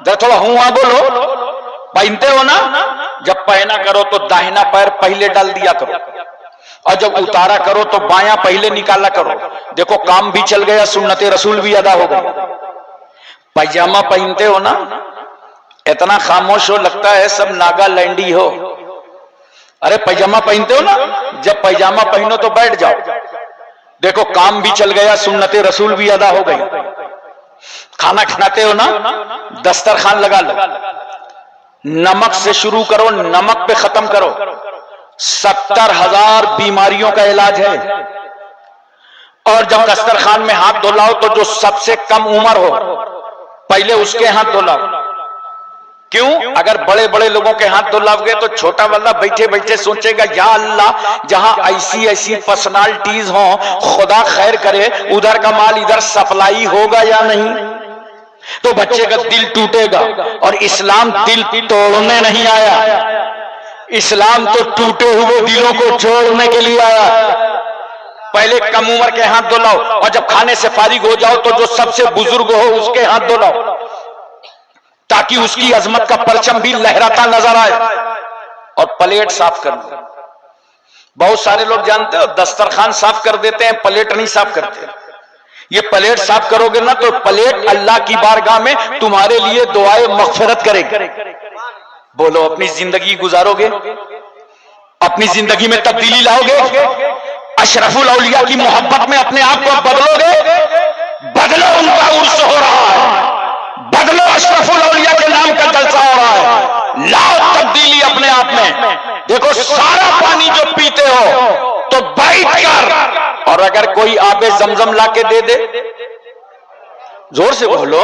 जरा थोड़ा हूं हां बोलो, पहनते हो ना? जब पहना करो तो दाहिना पैर पहले डाल दिया करो, और जब उतारा करो तो बायां पहले निकाला करो। देखो काम भी चल गया, सुन्नते रसूल भी अदा हो गई। पैजामा पहनते हो ना, इतना खामोश हो लगता है सब नागालैंडी हो। अरे पैजामा पहनते हो ना, जब पैजामा पहनो तो बैठ जाओ। देखो काम भी चल गया, सुन्नते रसूल भी अदा हो गई। खाना खाते हो ना, दस्तरखान लगा लो, नमक से शुरू करो, नमक पे खत्म करो। 70,000 बीमारियों का इलाज है। और जब दस्तरखान में हाथ धुलाओ तो जो सबसे कम उम्र हो पहले उसके हाथ धुलाओ। क्यों? अगर बड़े बड़े लोगों के हाथ धुलाओगे तो छोटा वाला बैठे बैठे सोचेगा या अल्लाह जहां ऐसी ऐसी पर्सनालिटीज हो, खुदा खैर करे, उधर का माल इधर सप्लाई होगा या नहीं। तो बच्चे का दिल टूटेगा। और इस्लाम दिल तोड़ने नहीं आया, इस्लाम तो टूटे हुए दिलों को जोड़ने के लिए आया। पहले कम उम्र के हाथ धुलाओ, और जब खाने से फारिग हो जाओ तो जो सबसे बुजुर्ग हो उसके हाथ धुलाओ, ताकि उसकी अजमत का परचम भी लहराता नजर आए। और प्लेट साफ कर दो। बहुत सारे लोग जानते हो दस्तरखान साफ कर देते हैं, प्लेट नहीं साफ करते। ये प्लेट साफ करोगे ना तो प्लेट अल्लाह की बारगाह में तुम्हारे लिए दुआए मगफिरत करेगी। बोलो अपनी जिंदगी गुजारोगे, अपनी जिंदगी में तब्दीली लाओगे, अशरफुल औलिया की मोहब्बत में अपने आप को बदलोगे। बदलो, उनका उर्स हो रहा है, बदलो, अशरफुल औलिया के नाम का जलसा हो रहा है। लाओ तब्दीली अपने आप में। देखो सारा पानी जो पीते हो तो बैठ कर, और अगर कोई आबे जमजम लाके दे दे, जोर से बोलो,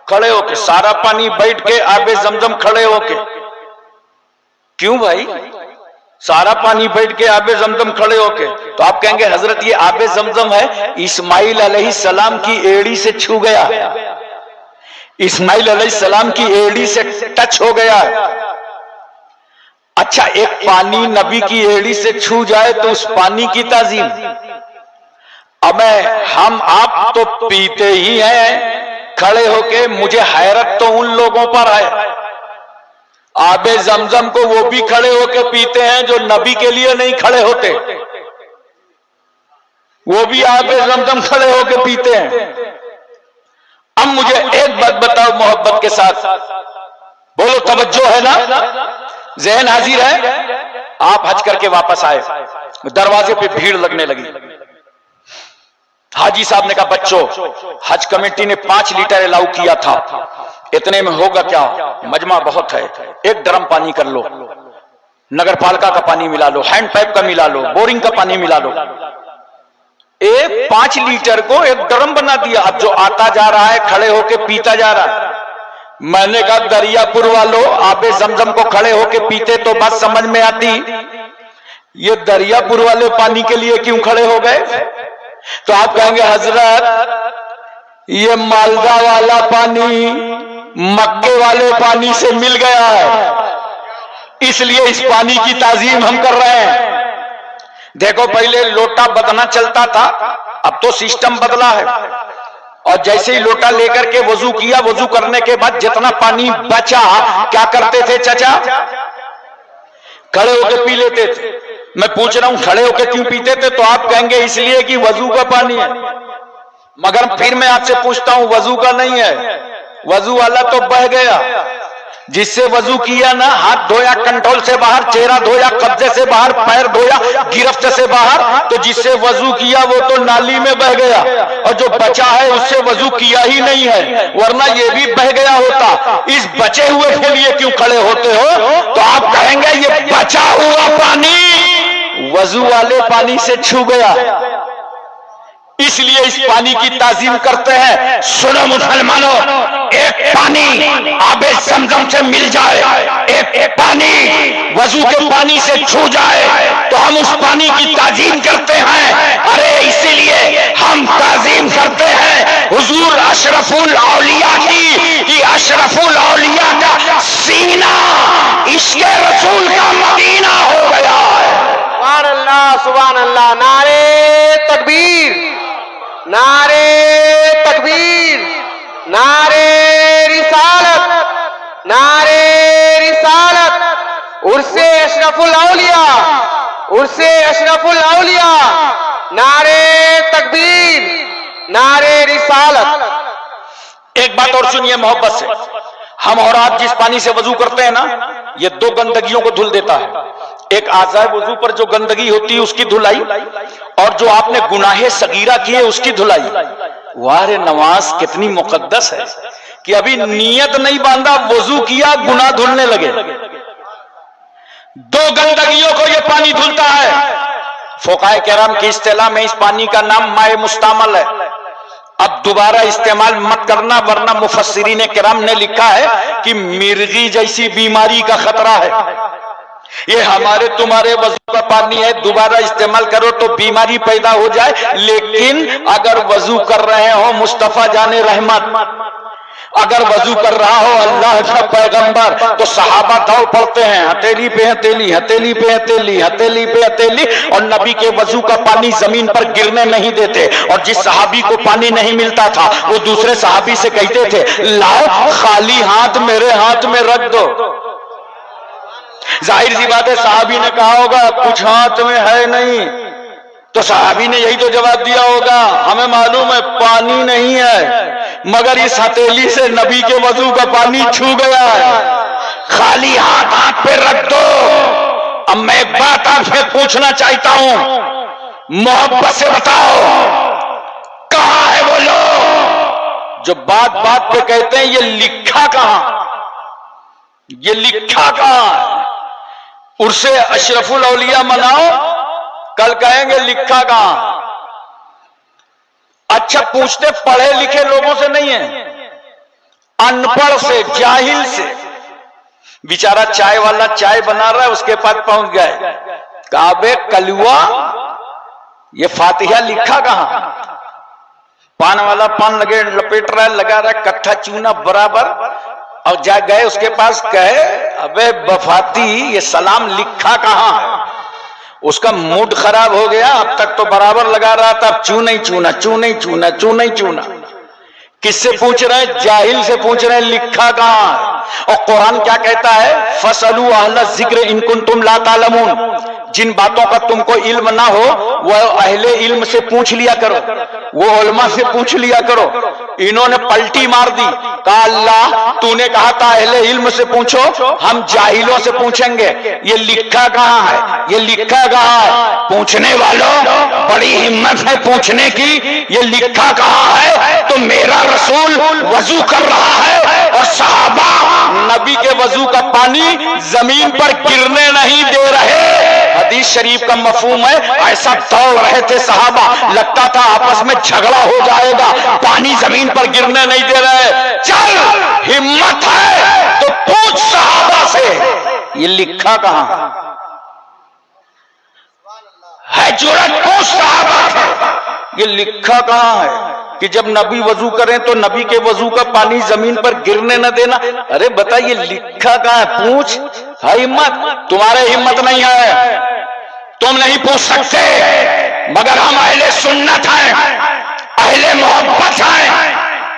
खड़े होके सारा पानी बैठ के, आबे जमजम खड़े होके। क्यों भाई? सारा पानी बैठ के, आबे जमजम खड़े होके। तो आप कहेंगे हजरत ये आबे जमजम है, इस्माइल अलैहिस्सलाम की एड़ी से छू गया, इस्माइल अलैहिस्सलाम की एड़ी से टच हो गया। अच्छा, एक पानी नबी की एड़ी से छू जाए तो उस पानी की ताजीम। अब हम आप तो पीते ही हैं खड़े होके। मुझे हैरत तो उन लोगों पर है, आबे जमजम को वो भी खड़े होके पीते हैं जो नबी के लिए नहीं खड़े होते। वो भी आबे जमजम खड़े होके पीते हैं। अब मुझे एक बात बताओ मोहब्बत के साथ, बोलो तवज्जो है ना, ज़हन हाजिर है? आप हज करके वापस आए, दरवाजे पे भीड़ लगने लगी। हाजी साहब ने कहा बच्चों, हज कमेटी ने 5 लीटर अलाउ किया था, इतने में होगा क्या, मजमा बहुत है, एक ड्रम पानी कर लो, नगर पालिका का पानी मिला लो, हैंड पाइप का मिला लो, बोरिंग का पानी मिला लो। 5 लीटर को एक ड्रम बना दिया। अब जो आता जा रहा है खड़े होके पीता जा रहा है। मैंने कहा दरियापुर वालों, आबे जमजम को खड़े होके पीते तो बात समझ में आती, ये दरियापुर वाले पानी के लिए क्यों खड़े हो गए? तो आप कहेंगे हजरत ये मालदा वाला पानी मक्के वाले पानी से मिल गया है, इसलिए इस पानी की ताजीम हम कर रहे हैं। देखो पहले लोटा बदना चलता था, अब तो सिस्टम बदला है। और जैसे ही लोटा लेकर के वजू किया, वजू करने के बाद जितना पानी बचा क्या करते थे चाचा? खड़े होकर पी लेते थे। मैं पूछ रहा हूं खड़े होकर क्यों पीते थे? तो आप कहेंगे इसलिए कि वजू का पानी है। मगर फिर मैं आपसे पूछता हूं वजू का नहीं है, वजू वाला तो बह गया। जिससे वजू किया ना, हाथ धोया कंट्रोल से बाहर, चेहरा धोया कब्जे से बाहर, पैर धोया गिरफ्त से बाहर, तो जिससे वजू किया वो तो नाली में बह गया, और जो बचा है उससे वजू किया ही नहीं है, वरना ये भी बह गया होता। इस बचे हुए के लिए क्यों खड़े होते हो? तो आप कहेंगे ये बचा हुआ पानी वजू वाले पानी से छू गया, इसलिए इस पानी की ताजीम करते हैं। सुनो मुसलमानों, एक पानी आबे ज़मज़म से मिल जाए, एक पानी वजू के पानी से छू जाए, तो हम उस पानी की ताजीम करते हैं। अरे इसीलिए हम ताजीम करते हैं हुजूर अशरफुल औलिया की, कि अशरफुल औलिया का सीना इश्क़ रसूल का मदीना हो गया है। सुभान अल्लाह, सुभान अल्लाह। नारे तकबीर, नारे तकबीर, नारे रिसालत, नारे रिसालत। उर्से अशरफुल औलिया, उर्से अशरफुल औलिया। नारे तकबीर, नारे रिसालत। एक बात और सुनिए मोहब्बत से, हम और आप जिस पानी से वजू करते हैं ना, ये दो गंदगियों को धुल देता है। एक आज़ाए वजू पर जो गंदगी होती है उसकी धुलाई, और जो आपने गुनाहे सगीरा किए उसकी धुलाई। वाह रे नमाज कितनी मुकद्दस है कि अभी नियत नहीं बांधा, वजू किया, गुनाह धुलने लगे। दो गंदगियों को ये पानी धुलता है। फुकाए केराम की इस्तिलाह में इस पानी का नाम माए मुस्तामल है। अब दोबारा इस्तेमाल मत करना, वरना मुफस्सिरीन किराम ने लिखा है कि मिर्गी जैसी बीमारी का खतरा है। ये हमारे तुम्हारे वजू का पानी है, दोबारा इस्तेमाल करो तो बीमारी पैदा हो जाए। लेकिन अगर वजू कर रहे हो मुस्तफा जाने रहमत, अगर वजू कर रहा हो अल्लाह का पैगंबर, तो सहाबा दौड़ पड़ते हैं, हथेली पे हथेली, हथेली पे हथेली, हथेली पे हथेली, और नबी के वजू का पानी जमीन पर गिरने नहीं देते। और जिस सहाबी को पानी नहीं मिलता था वो दूसरे सहाबी से कहते थे, लाओ खाली हाथ मेरे हाथ में रख दो। जाहिर सी बात है सहाबी ने कहा होगा कुछ हाथ में है नहीं, तो सहाबी ने यही तो जवाब दिया होगा, हमें मालूम है पानी नहीं है, मगर इस हथेली से नबी के वजू का पानी छू गया है, खाली हाथ हाथ पे रख दो। अब मैं एक बात आपसे पूछना चाहता हूं, मोहब्बत से बताओ कहां है वो लोग जो बात बात पे कहते हैं ये लिखा कहां, ये लिखा कहां? उर्से अशरफुल औलिया मनाओ, कल कहेंगे लिखा कहां। अच्छा पूछते पढ़े लिखे लोगों से नहीं है, अनपढ़ से, जाहिल से। बेचारा चाय वाला चाय बना रहा है, उसके पास पहुंच गए, काबे कलुआ ये फातिहा लिखा कहां? पान वाला पान लगे लपेट रहा है, लगा रहा है कट्ठा चूना बराबर, और जा गए उसके पास, कहे अबे बफाती ये सलाम लिखा कहां है? उसका मूड खराब हो गया, अब तक तो बराबर लगा रहा था, अब चू नहीं चूना, चू नहीं चूना, चू नहीं चूना। किससे पूछ रहे हैं? जाहिल से पूछ रहे हैं लिखा कहां है। और कुरान क्या कहता है? फसलू अहल जिक्र इन कुंतुम ला तालमून, जिन बातों का तुमको इल्म ना हो वह अहले इल्म से पूछ लिया करो, वो उलमा से पूछ लिया करो। इन्होंने पलटी मार दी, कहा अल्लाह तूने कहा था अहले इल्म से पूछो, हम जाहिलों से पूछेंगे ये लिखा कहां है, ये लिखा कहां है? पूछने वालों बड़ी हिम्मत है पूछने की, ये लिखा कहां है? तो मेरा रसूल वजू कर रहा है और सहाबा नबी के वजू का पानी जमीन पर गिरने नहीं दे रहे। हदीस शरीफ का मफहूम है, ऐसा दौड़ रहे थे सहाबा, लगता था आपस में झगड़ा हो जाएगा, पानी जमीन पर गिरने नहीं दे रहे। चल हिम्मत है तो पूछ सहाबा से ये लिखा कहां है? जुरत पूछ सहाबा से ये लिखा कहां है कि जब नबी वजू करें तो नबी के वजू का पानी जमीन पर गिरने न देना। अरे बताइए लिखा कहां है? पूछ, है हिम्मत? तुम्हारे हिम्मत नहीं है, तुम नहीं पूछ सकते, मगर हम अहले सुन्नत हैं, अहले मोहब्बत हैं,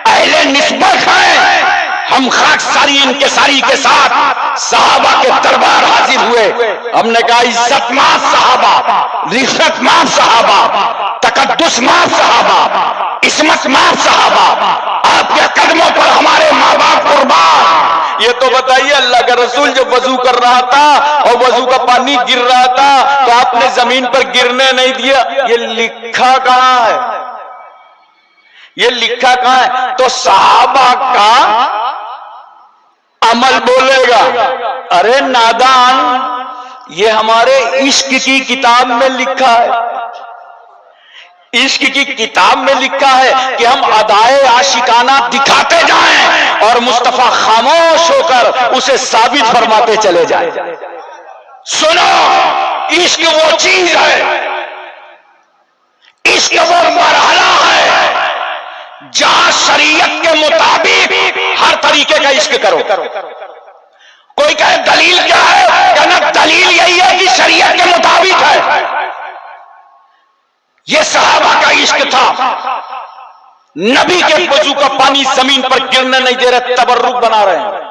अहले निस्बत हैं। हम खाकसारी इनकिसारी के साथ सहाबा के दरबार हाजिर हुए, हमने कहा इज्जत माफ सहाबा, रिश्वत माफ सहाबा, तकद्दुस माफ सहाबा, इस्मत माफ सहाबा, आपके कदमों पर हमारे माँ बाप कुर्बान। ये तो बताइए, अल्लाह का रसूल जब वजू कर रहा था और वजू का पानी गिर रहा था तो आपने जमीन पर गिरने नहीं दिया। ये लिखा कहां है? ये लिखा कहां है? तो सहाबा का अमल बोलेगा। अरे नादान, ये हमारे इश्क की किताब में लिखा है। इश्क की किताब में लिखा है कि हम अदाए आशिकाना दिखाते जाएं और मुस्तफा खामोश होकर उसे साबित फरमाते चले जाएं। सुनो, इश्क वो चीज है, इश्क वो मरहला है जहां शरीयत के मुताबिक हर तरीके का इश्क करो। कोई कहे दलील क्या है? कहना दलील यही है कि शरीयत के मुताबिक है। यह सहाबा का इश्क था। नबी के वजू का पानी जमीन पर गिरने नहीं दे रहे, तबर्रुक बना रहे हैं।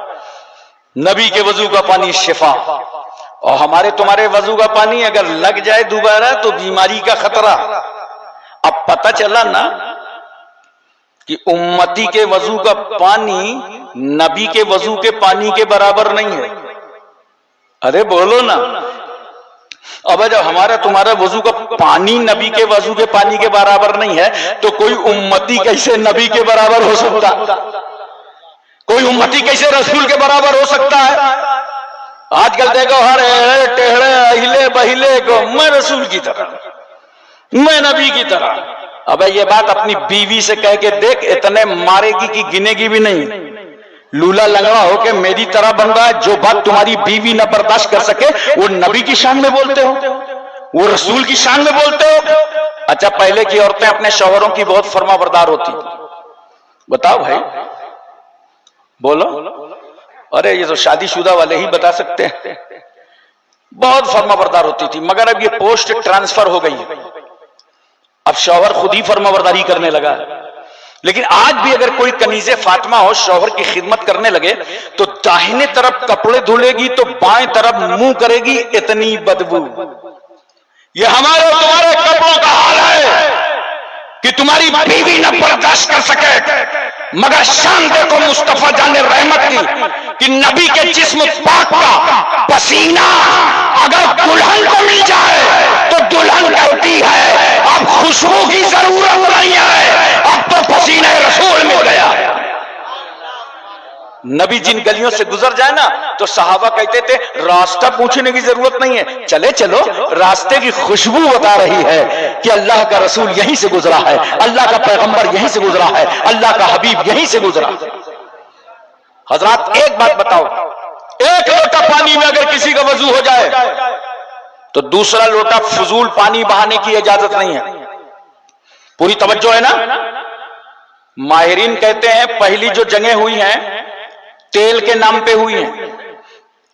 नबी के वजू का पानी शिफा, और हमारे तुम्हारे वजू का पानी अगर लग जाए दोबारा तो बीमारी का खतरा। अब पता चला ना कि उम्मती के वजू का पानी नबी के वजू के पानी के बराबर नहीं है। अरे बोलो ना। अब जब हमारा तुम्हारा वजू का पानी नबी के वजू के पानी के बराबर नहीं है तो कोई उम्मती कैसे नबी के बराबर हो सकता? कोई उम्मती कैसे रसूल के बराबर हो सकता है? आजकल देखो हर टेढ़े अहिले बहिले को मैं रसूल की तरह, मैं नबी की तरह। अबे ये बात अपनी बीवी से कह के देख, इतने मारेगी कि गिनेगी भी नहीं। लूला लंगड़ा होके मेरी तरह बन रहा है। जो बात तुम्हारी बीवी न बर्दाश्त कर सके वो नबी की शान में बोलते हो, वो रसूल की शान में बोलते हो। अच्छा, पहले की औरतें अपने शौहरों की बहुत फरमाबरदार होती। बताओ भाई, बोलो। अरे ये तो शादीशुदा वाले ही बता सकते हैं। बहुत फरमाबरदार होती थी, मगर अब ये पोस्ट ट्रांसफर हो गई है। अब शौहर खुद ही फरमाबरदारी करने लगा है। लेकिन आज भी अगर कोई कनीज़े फातिमा हो, शौहर की खिदमत करने लगे तो दाहिने तरफ कपड़े धुलेगी तो बाएं तरफ मुंह करेगी, इतनी बदबू। ये हमारे तुम्हारे कपड़ों का हाल है कि तुम्हारी बीवी न बर्दाश्त कर सके। मगर शान देखो मुस्तफा जाने रहमत की कि नबी के जिस्म पाक का पसीना अगर दुल्हन को मिल जाए तो दुल्हन कहती है अब खुशबू की जरूरत नहीं है, अब तो पसीने रसूल मिल गया। नबी जिन गलियों से गुजर जाए ना तो सहाबा कहते थे रास्ता पूछने की जरूरत नहीं है, चले चलो, रास्ते की खुशबू बता रही है कि अल्लाह का रसूल यहीं से गुजरा है, अल्लाह का पैगंबर यहीं से गुजरा है, अल्लाह का हबीब यहीं से गुजरा। हजरात एक बात बताओ, एक लोटा पानी में अगर किसी का वजू हो जाए तो दूसरा लोटा फजूल पानी बहाने की इजाजत नहीं है। पूरी तवज्जो है ना? माहिरीन कहते हैं पहली जो जंगें हुई हैं तेल के नाम पे हुई हैं।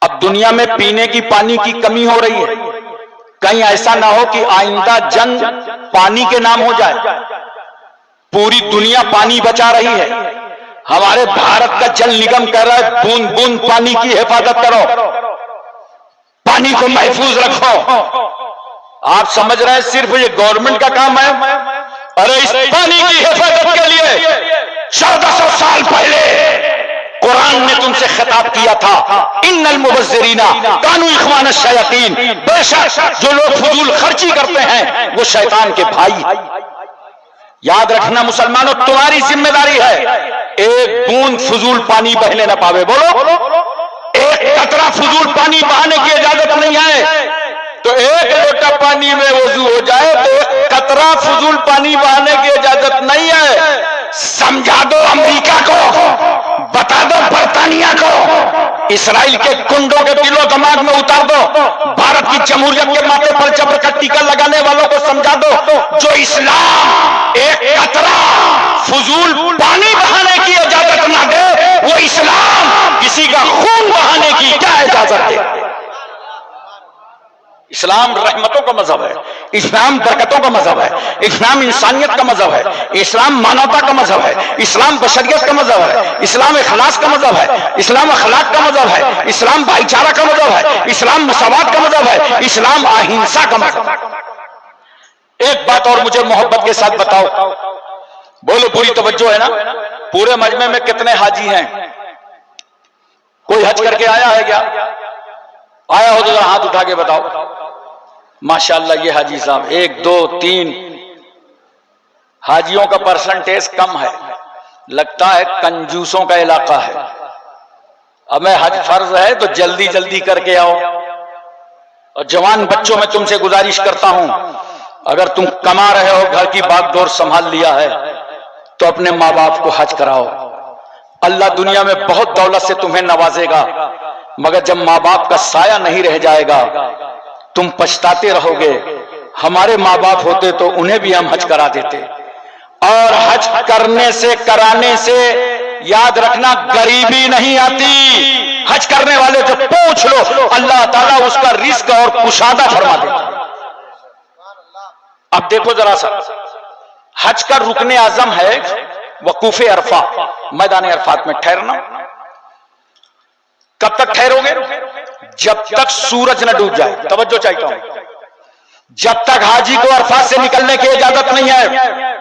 अब दुनिया में पीने की पानी की कमी हो रही है। कहीं ऐसा ना हो कि आइंदा जंग पानी के नाम हो जाए। पूरी दुनिया पानी बचा रही है। हमारे भारत का जल निगम कह रहा है बूंद बूंद पानी की हिफाजत करो, पानी को महफूज रखो। आप समझ रहे हैं सिर्फ ये गवर्नमेंट का काम है? अरे इस पानी की हिफाजत के लिए 1400 साल पहले कुरान ने तुमसे खिताब किया था, इन्नल मुबज्जिरीना कानू इख्वान शयातीन। बेशक जो लोग फजूल खर्ची करते हैं वो शैतान के भाई। याद रखना मुसलमानों, तुम्हारी जिम्मेदारी है एक बूंद फजूल पानी बहने न पावे। बोलो, एक कतरा फजूल पानी बहाने की इजाजत नहीं है। तो एक लोटा पानी में वजू हो जाए तो एक कतरा फजूल पानी बहाने की इजाजत नहीं है। समझा दो अमेरिका को, बता दो बर्तानिया को, इसराइल के गुंडों के दिलो दिमाग में उतार दो, भारत की जमहूरियत के माथे पर जबर का टीका लगाने वालों को समझा दो, जो इस्लाम एक कतरा फजूल पानी बहाने की इजाजत ना दे वो इस्लाम किसी का खून बहाने की क्या इजाजत दे? इस्लाम रहमतों का मजहब है, इस्लाम बरकतों का मजहब है, इस्लाम इंसानियत का मजहब है, इस्लाम मानवता का मजहब है, इस्लाम बशरियत का मजहब है, इस्लाम इखलास का मजहब है, इस्लाम अखलाक का मजहब है, इस्लाम भाईचारा का मजहब है, इस्लाम मसवात का मजहब है, इस्लाम अहिंसा का मजहब है। एक बात और मुझे मोहब्बत के साथ बताओ, बोलो, पूरी तवज्जो है ना? पूरे मजमे में कितने हाजी हैं? कोई हज करके आया है क्या? आया हो तो जरा हाथ उठा के बताओ। माशाअल्लाह, ये हाजी साहब 1 2 3। हाजियों का परसेंटेज कम है, लगता है कंजूसों का इलाका है। अब मैं हज फर्ज है तो जल्दी जल्दी करके आओ। और जवान बच्चों में तुमसे गुजारिश करता हूं, अगर तुम कमा रहे हो, घर की बागडोर संभाल लिया है, तो अपने माँ बाप को हज कराओ। अल्लाह दुनिया में बहुत दौलत से तुम्हें नवाजेगा, मगर जब माँ बाप का साया नहीं रह जाएगा तुम पछताते रहोगे। हमारे माँ बाप होते तो उन्हें भी हम हज करा देते। और हज करने से, कराने से याद रखना, गरीबी नहीं आती। हज करने वाले जो पूछ लो, अल्लाह ताला उसका रिस्क और कुशादा फरमा देता। अब देखो जरा सा, हज का रुकने आजम है वकूफे अरफा, मैदान अरफात में ठहरना। कब तक ठहरोगे? जब तक सूरज न डूब जाए। तवज्जो चाहता हूं, जब तक हाजी को अरफात से निकलने की इजाजत नहीं है।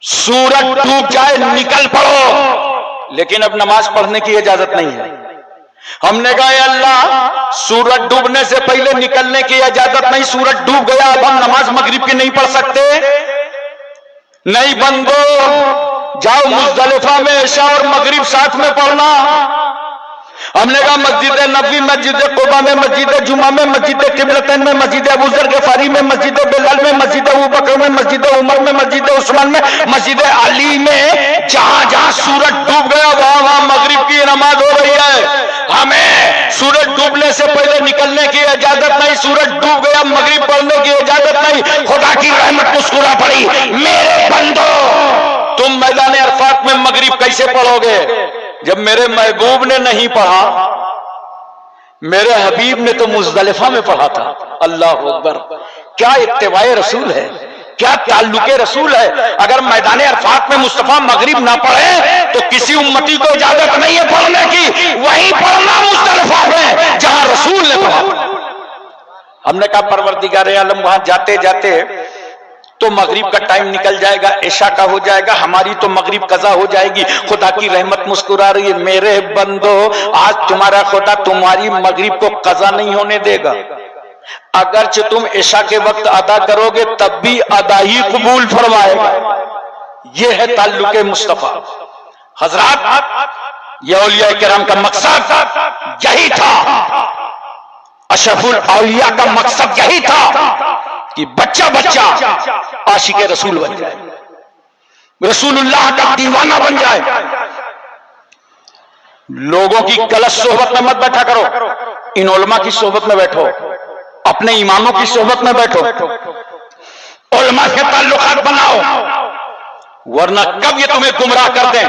सूरज डूब जाए निकल पड़ो, लेकिन अब नमाज पढ़ने की इजाजत नहीं है। हमने कहा अल्लाह, सूरज डूबने से पहले निकलने की इजाजत नहीं, सूरज डूब गया, अब हम नमाज मगरिब की नहीं पढ़ सकते। नहीं बंदो, जाओ मुज़दलिफा में इशा और मगरिब साथ में पढ़ना। हमने कहा मस्जिद नबी, मस्जिद कुबा में, मस्जिद जुमा में, मस्जिद किबलतैन में, मस्जिद अबू ज़र ग़िफ़ारी में, मस्जिद बिलाल में, मस्जिद अबू बकर में, मस्जिद उमर में, मस्जिद उस्मान में, मस्जिद अली में, जहां जहां सूरज डूब गया वहां वहां मगरिब की नमाज हो रही है। हमें सूरज डूबने से पहले निकलने की इजाजत नहीं, सूरज डूब गया मगरिब पढ़ने की इजाजत नहीं। खुदा की रहमत मुस्कुरा पड़ी। मेरे बंदो, तुम मैदान अरफात में मगरिब कैसे पढ़ोगे जब मेरे महबूब ने नहीं पढ़ा? मेरे हबीब ने तो मुज़दलिफा में पढ़ा था। अल्लाह अकबर, क्या इत्तिबाए रसूल है, क्या ताल्लुके रसूल है। अगर मैदान अरफात में मुस्तफा मगरिब ना पढ़े तो किसी उम्मती को इजाजत नहीं है पढ़ने की। वहीं पढ़ना मुज़दलिफा में जहां रसूल ने पढ़ा। हमने कहा परवरदिगार आलम, वहां जाते जाते तो मगरिब का टाइम निकल जाएगा, इशा का हो जाएगा, हमारी तो मगरिब कज़ा हो जाएगी। खुदा की रहमत मुस्कुरा रही है। मेरे बंदो, आज तुम्हारा खुदा तुम्हारी मगरिब को कज़ा नहीं होने देगा। अगरचे तुम इशा के वक्त अदा करोगे तब भी अदा ही कबूल फरमाएगा। यह है ताल्लुके मुस्तफा। हजरात, ये औलिया किराम का मकसद यही था, अशरफुल औलिया का मकसद यही था कि बच्चा बच्चा आशिके रसूल बन जाए, रसूलुल्लाह का दीवाना बन जाए। लोगों की गलत सोहबत में मत बैठा करो, इन उलमा की सोहबत में बैठो, अपने इमामों की सोहबत में बैठो, उलमा के ताल्लुकात बनाओ, वरना कब ये तुम्हें गुमराह कर दें।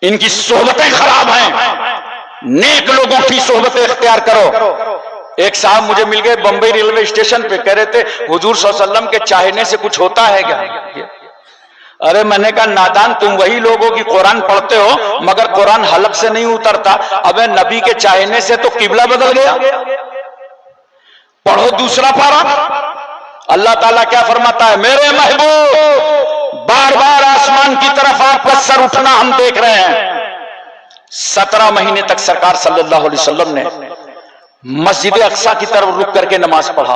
इनकी सोहबतें खराब हैं, नेक लोगों की सोहबतें इख्तियार करो। एक साहब मुझे मिल गए बंबई रेलवे स्टेशन पे, कह रहे थे हुजूर सल्लल्लाहु अलैहि वसल्लम के चाहने से कुछ होता है क्या? अरे मैंने कहा नादान, तुम वही लोग हो कि कुरान पढ़ते हो मगर कुरान हलक से नहीं उतरता। अबे नबी के चाहने से तो किबला बदल गया। पढ़ो दूसरा पारा। अल्लाह ताला क्या फरमाता है? मेरे महबूब, बार बार आसमान की तरफ आपका सर उठना हम देख रहे हैं। 17 महीने तक सरकार सल्लल्लाहु अलैहि वसल्लम ने मस्जिद अक्सा की तरफ रुक करके नमाज पढ़ा।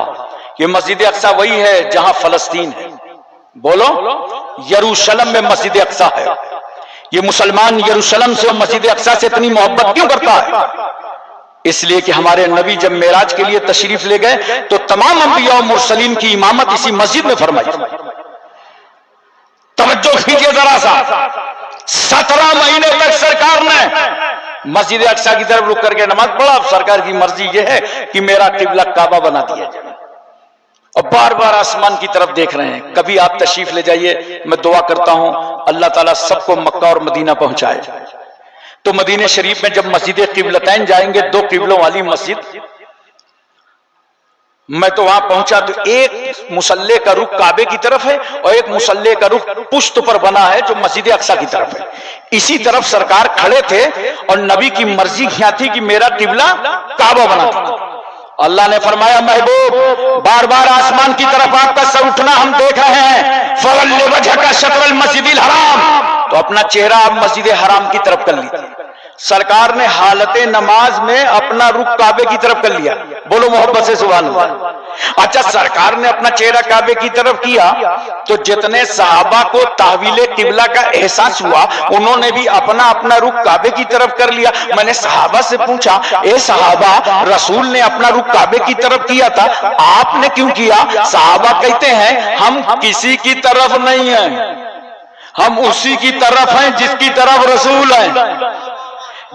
ये मस्जिद अक्सा वही है जहां फलस्तीन है। बोलो, यरूशलेम में मस्जिद अक्सा है। ये मुसलमान यरूशलेम से और मस्जिद अक्सा से इतनी मोहब्बत क्यों करता है? इसलिए कि हमारे नबी जब मेराज के लिए तशरीफ ले गए तो तमाम अंबिया और मुरसलीन की इमामत इसी मस्जिद में फरमाई। तवज्जो कीजिए जरा सा, 17 महीने तक सरकार ने मस्जिद अक्सा की तरफ रुक करके नमाज पढ़ा। अब सरकार की मर्जी यह है कि मेरा किबला काबा बना दिया जाए और बार बार आसमान की तरफ देख रहे हैं। कभी आप तशरीफ ले जाइए, मैं दुआ करता हूं अल्लाह ताला सबको मक्का और मदीना पहुंचाए। तो मदीने शरीफ में जब मस्जिद किबलतैन जाएंगे, 2 किबलों वाली मस्जिद, मैं तो वहां पहुंचा तो एक मुसल्ले का रुख काबे की तरफ है और एक मुसल्ले का रुख पुश्त पर बना है जो मस्जिद अक्सा की तरफ है। इसी तरफ सरकार खड़े थे और नबी की मर्जी क्या थी कि मेरा किबला काबा बना था। अल्लाह ने फरमाया महबूब बार बार आसमान की तरफ आपका सर उठना हम देख रहे हैं। फवल्लि वजहका शत्रल मस्जिदिल हराम, तो अपना चेहरा आप मस्जिद हराम की तरफ कर लीजिए। सरकार ने हालत नमाज में अपना रुख काबे की तरफ कर लिया। बोलो मोहब्बत से सुभान अल्लाह। अच्छा, सरकार ने अपना चेहरा काबे की तरफ किया तो जितने सहाबा को तहवील किबला का एहसास हुआ उन्होंने भी अपना अपना रुख काबे की तरफ कर लिया। मैंने सहाबा से पूछा, ए सहाबा, रसूल ने अपना रुख काबे की तरफ किया था, आपने क्यों किया? सहाबा कहते हैं हम किसी की तरफ नहीं है, हम उसी की तरफ हैं जिसकी तरफ रसूल है।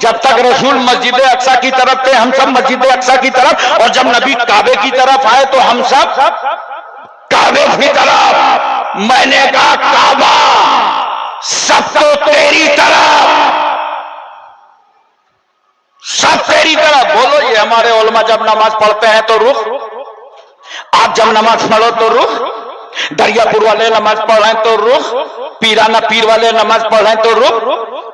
जब तक रसूल मस्जिद अक्सा की तरफ थे हम सब मस्जिद अक्सा की तरफ, और जब नबी काबे की तरफ आए तो हम सब काबे की तरफ। मैंने कहा काबा सब तो तेरी तरफ, सब तेरी तरफ। बोलो, ये हमारे उलमा जब नमाज पढ़ते हैं तो रुख, आप जब नमाज पढ़ो तो रुख, दरियापुर वाले नमाज पढ़ें तो रुख, पीराना पीर वाले नमाज पढ़ें तो रुख,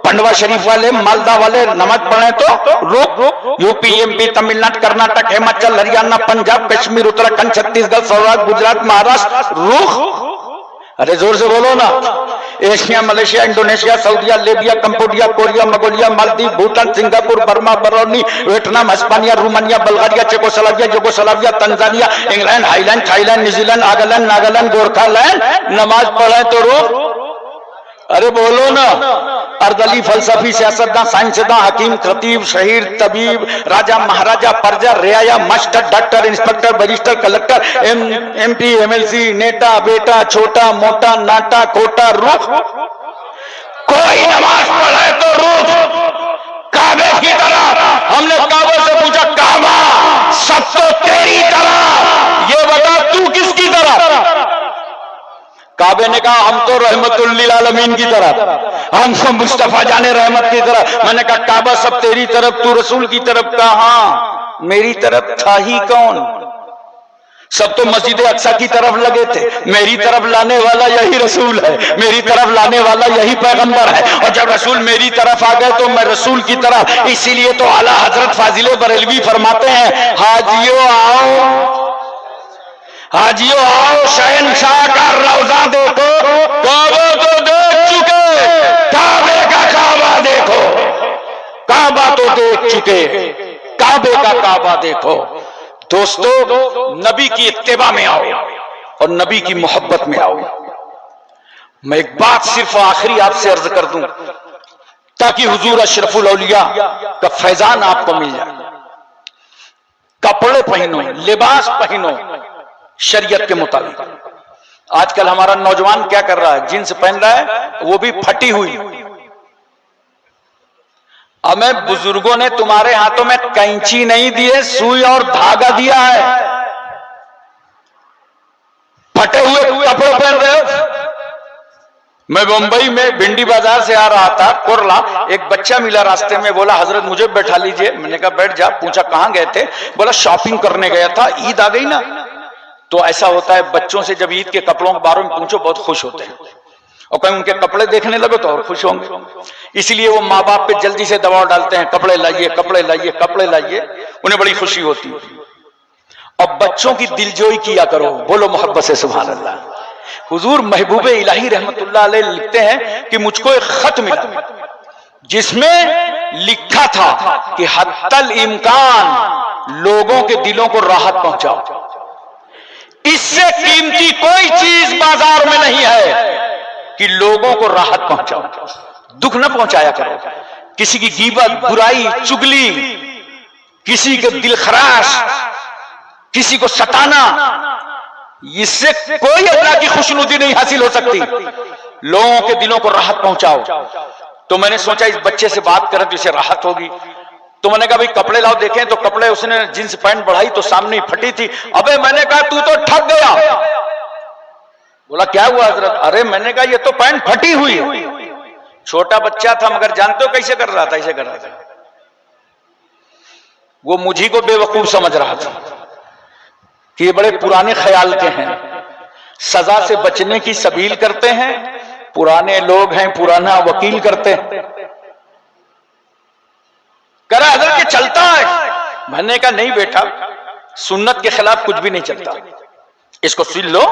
पंडवा शरीफ वाले मालदा वाले नमाज पढ़ें तो रुख, यूपी एमपी तमिलनाडु कर्नाटक हिमाचल हरियाणा पंजाब कश्मीर उत्तराखंड छत्तीसगढ़ सौराष्ट्र गुजरात महाराष्ट्र रुख। अरे जोर से बोलो ना। Asia Malaysia Indonesia Saudia Libya Cambodia Korea Mongolia Maldives Bhutan Singapore Burma Barauni Vietnam Hispania Romania Bulgaria Czechoslovakia Yugoslavia Tanzania England highland Thailand New Zealand Nagaland Nagaland Gorkhaland नमाज पढ़े तो रुख। अरे बोलो ना। अर्दली फलसफी सियासतदान साइंसदान हकीम खतीब शहीर तबीब राजा महाराजा प्रजा रियाया master doctor inspector barrister collector MP MLC नेता बेटा छोटा मोटा नाटा कोटा रुख। कोई नमाज पढ़े तो रुख काबे की तरफ। हमने काबे से पूछा, काबा सब तो तेरी तरफ, ये बता तू किसकी तरफ? काबे ने कहा हम तो रहमतुल लिल आलमीन की तरफ, हम सब मुस्तफा जाने रहमत की तरफ। मैंने कहा काबा सब तेरी तरफ, तू रसूल की तरफ। कहा मेरी तरफ था ही कौन? सब तो मस्जिद अक्सा की तरफ लगे थे। मेरी तरफ लाने वाला यही रसूल है, मेरी तरफ लाने वाला यही पैगंबर है। और जब रसूल मेरी तरफ आ गए तो मैं रसूल की तरफ। इसीलिए तो आला हजरत फाजिले बरेलवी फरमाते हैं, हाजियो आओ हाजियो आओ शहनशाह का रौजा देखो, काबा तो देख चुके, काबे का काबा देखो। काबा तो देख चुके, काबे का काबा देखो। दोस्तों, नबी की इत्तिबा में आओ और नबी की मोहब्बत में आओ। मैं एक बात सिर्फ आखिरी आपसे अर्ज कर दूं ताकि हुजूर अशरफुल औलिया का फैजान आपको मिल जाए। कपड़े पहनो, लिबास पहनो शरीयत के मुताबिक। आजकल हमारा नौजवान क्या कर रहा है? जींस पहन रहा है, वो भी फटी हुई। हमें बुजुर्गों ने तुम्हारे हाथों में कैंची नहीं दिए, सुई और धागा दिया है। फटे हुए कपड़े पहन रहे हो। मैं मुंबई में भिंडी बाजार से आ रहा था, कुरला, एक बच्चा मिला रास्ते में, बोला हजरत मुझे बैठा लीजिए। मैंने कहा बैठ जा। पूछा कहां गए थे? बोला शॉपिंग करने गया था, ईद आ गई ना। तो ऐसा होता है बच्चों से जब ईद के कपड़ों के बारे में पूछो बहुत खुश होते हैं, और कहीं उनके कपड़े देखने लगे तो और खुश होंगे। इसलिए वो माँ बाप पे जल्दी से दबाव डालते हैं, कपड़े लाइए कपड़े लाइए कपड़े लाइए, उन्हें बड़ी खुशी होती है। और बच्चों की दिलजोई किया करो। बोलो मोहब्बत से सुभान अल्लाह। हुजूर महबूब इलाही रहमतुल्लाह अलैह लिखते हैं कि मुझको एक खत मिला जिसमें लिखा था कि हत्तल इम्कान लोगों के दिलों को राहत पहुंचाओ। इससे कीमती कोई चीज बाजार में नहीं है कि लोगों को राहत पहुंचाओ, दुख न पहुंचाया करो। किसी की गीबत बुराई चुगली, किसी के दिल खराश, किसी को सताना, इससे कोई अल्लाह की खुशनुदी नहीं हासिल हो सकती। लोगों के दिलों को राहत पहुंचाओ। तो मैंने सोचा इस बच्चे से बात करें तो इसे राहत होगी। तो मैंने कहा भाई कपड़े लाओ देखें। तो कपड़े उसने जींस पैंट बढ़ाई तो सामने ही फटी थी। अबे मैंने कहा तू तो ठग गया। बोला क्या हुआ हजरत? अरे मैंने कहा ये तो पैंट फटी हुई है। छोटा बच्चा था मगर जानते हो कैसे कर रहा था? ऐसे कर रहा था। वो मुझी को बेवकूफ समझ रहा था कि ये बड़े पुराने ख्याल के हैं, सजा से बचने की सबील करते हैं, पुराने लोग हैं, पुराना वकील करते हैं। कह रहा हजरत ये चलता है। मैंने कहा नहीं बेटा, सुन्नत के खिलाफ कुछ भी नहीं चलता। इसको सिल लो,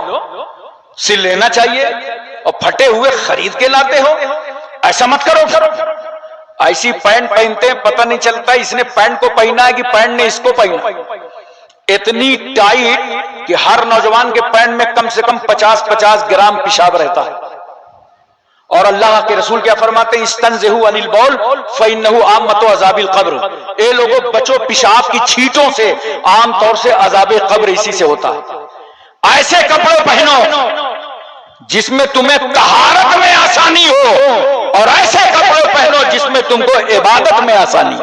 सिल लेना चाहिए, और फटे हुए खरीद के लाते हो, ऐसा मत करो। ऐसी पैंट पहनते हैं, पता नहीं चलता इसने पैंट को पहना है कि पैंट ने इसको पहना। इतनी टाइट कि हर नौजवान के पैंट में कम से कम 50-50 ग्राम पेशाब रहता है। और अल्लाह के रसूल क्या फरमाते हैं, इस्तंज़िहु अनिल बौल फ़इन्नहु आम्मतु अज़ाबिल क़ब्र। ए लोगों, बचो पेशाब की छींटों से, आमतौर से अज़ाबे क़ब्र इसी से होता है। ऐसे कपड़े पहनो जिसमें तुम्हें तहारत में आसानी हो, और ऐसे कपड़े पहनो जिसमें तुमको इबादत में आसानी।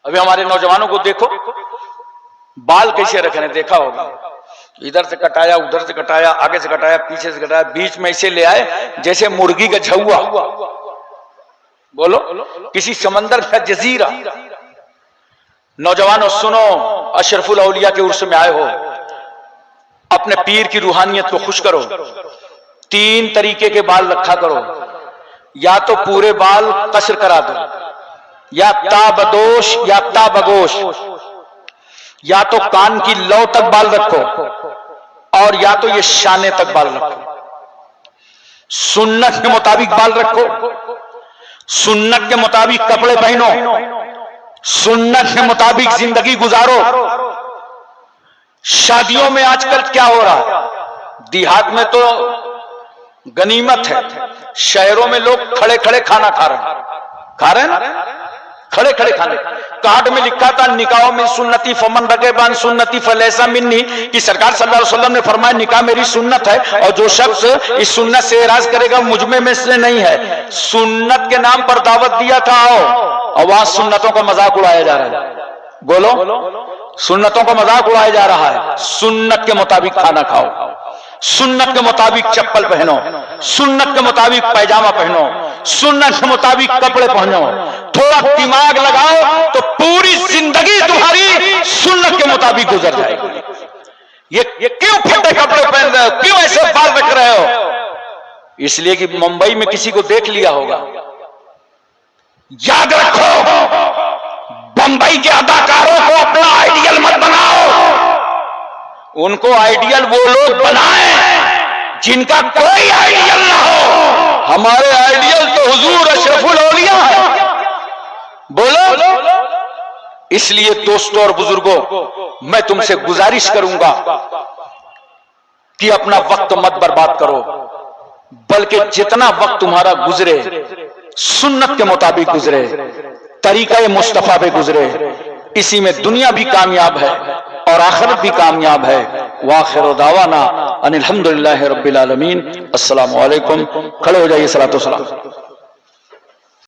अभी हमारे नौजवानों को देखो, बाल कैसे रखने, देखा होगा, इधर से कटाया, उधर से कटाया, आगे से कटाया, पीछे से कटाया, बीच में ऐसे ले आए जैसे मुर्गी का झुआ। बोलो, किसी समंदर का जजीरा। नौजवानों सुनो, अशरफुल औलिया के उर्स में आए हो, अपने पीर की रूहानियत को खुश करो। 3 तरीके के बाल रखा करो, या तो पूरे बाल कस्र करा दो, या ताबदोश या ताबगोश, या तो कान की लौ तक बाल रखो, और या तो ये शाने तक बाल रखो। सुन्नत के मुताबिक बाल रखो, सुन्नत के मुताबिक कपड़े पहनो, सुन्नत के मुताबिक जिंदगी गुजारो। शादियों में आजकल क्या हो रहा है, देहात में तो गनीमत है, शहरों में लोग खड़े खड़े खाना खा रहे हैं ना, खड़े खड़े खाने। कार्ड में लिखा था, निकाह में सुन्नती फमन रगेबान सुन्नती फलैसा मिन्नी, कि सरकार सल्लल्लाहु अलैहि वसल्लम ने फरमाया निकाह मेरी सुन्नत है, और जो शख्स इस सुन्नत से एराज करेगा मुझमें में से नहीं है। सुन्नत के नाम पर दावत दिया था, और वहां सुन्नतों का मजाक उड़ाया जा रहा है। बोलो, सुन्नतों का मजाक उड़ाया जा रहा है। सुन्नत के मुताबिक खाना खाओ, सुन्नत के मुताबिक चप्पल पहनो, सुन्नत के मुताबिक पैजामा पहनो, सुन्नत के मुताबिक कपड़े पहनो। थोड़ा दिमाग लगाओ तो पूरी जिंदगी तुम्हारी सुन्नत के मुताबिक गुजर जाएगी। ये क्यों फटे कपड़े पहन रहे हो, क्यों ऐसे बाल रख रहे हो? इसलिए कि मुंबई में किसी को देख लिया होगा। याद रखो, बंबई के अदाकारों को अपना आइडियल मत बनाओ। उनको आइडियल वो लोग बनाएं जिनका कोई आइडियल ना हो। हमारे आइडियल तो हुजूर अशरफुल औलिया है। बोलो, इसलिए दोस्तों और बुजुर्गों, मैं तुमसे गुजारिश करूंगा कि अपना वक्त मत बर्बाद करो, बल्कि जितना वक्त तुम्हारा गुजरे सुन्नत के मुताबिक गुजरे, तरीका मुस्तफा पे गुजरे। इसी में दुनिया भी कामयाब है और आखिरत भी कामयाब है। वाखिर दावाना अनिल हम्दुलिल्लाहि रब्बिल आलमीन। अस्सलामु अलैकुम। खड़े हो जाइए, सलातो सलाम।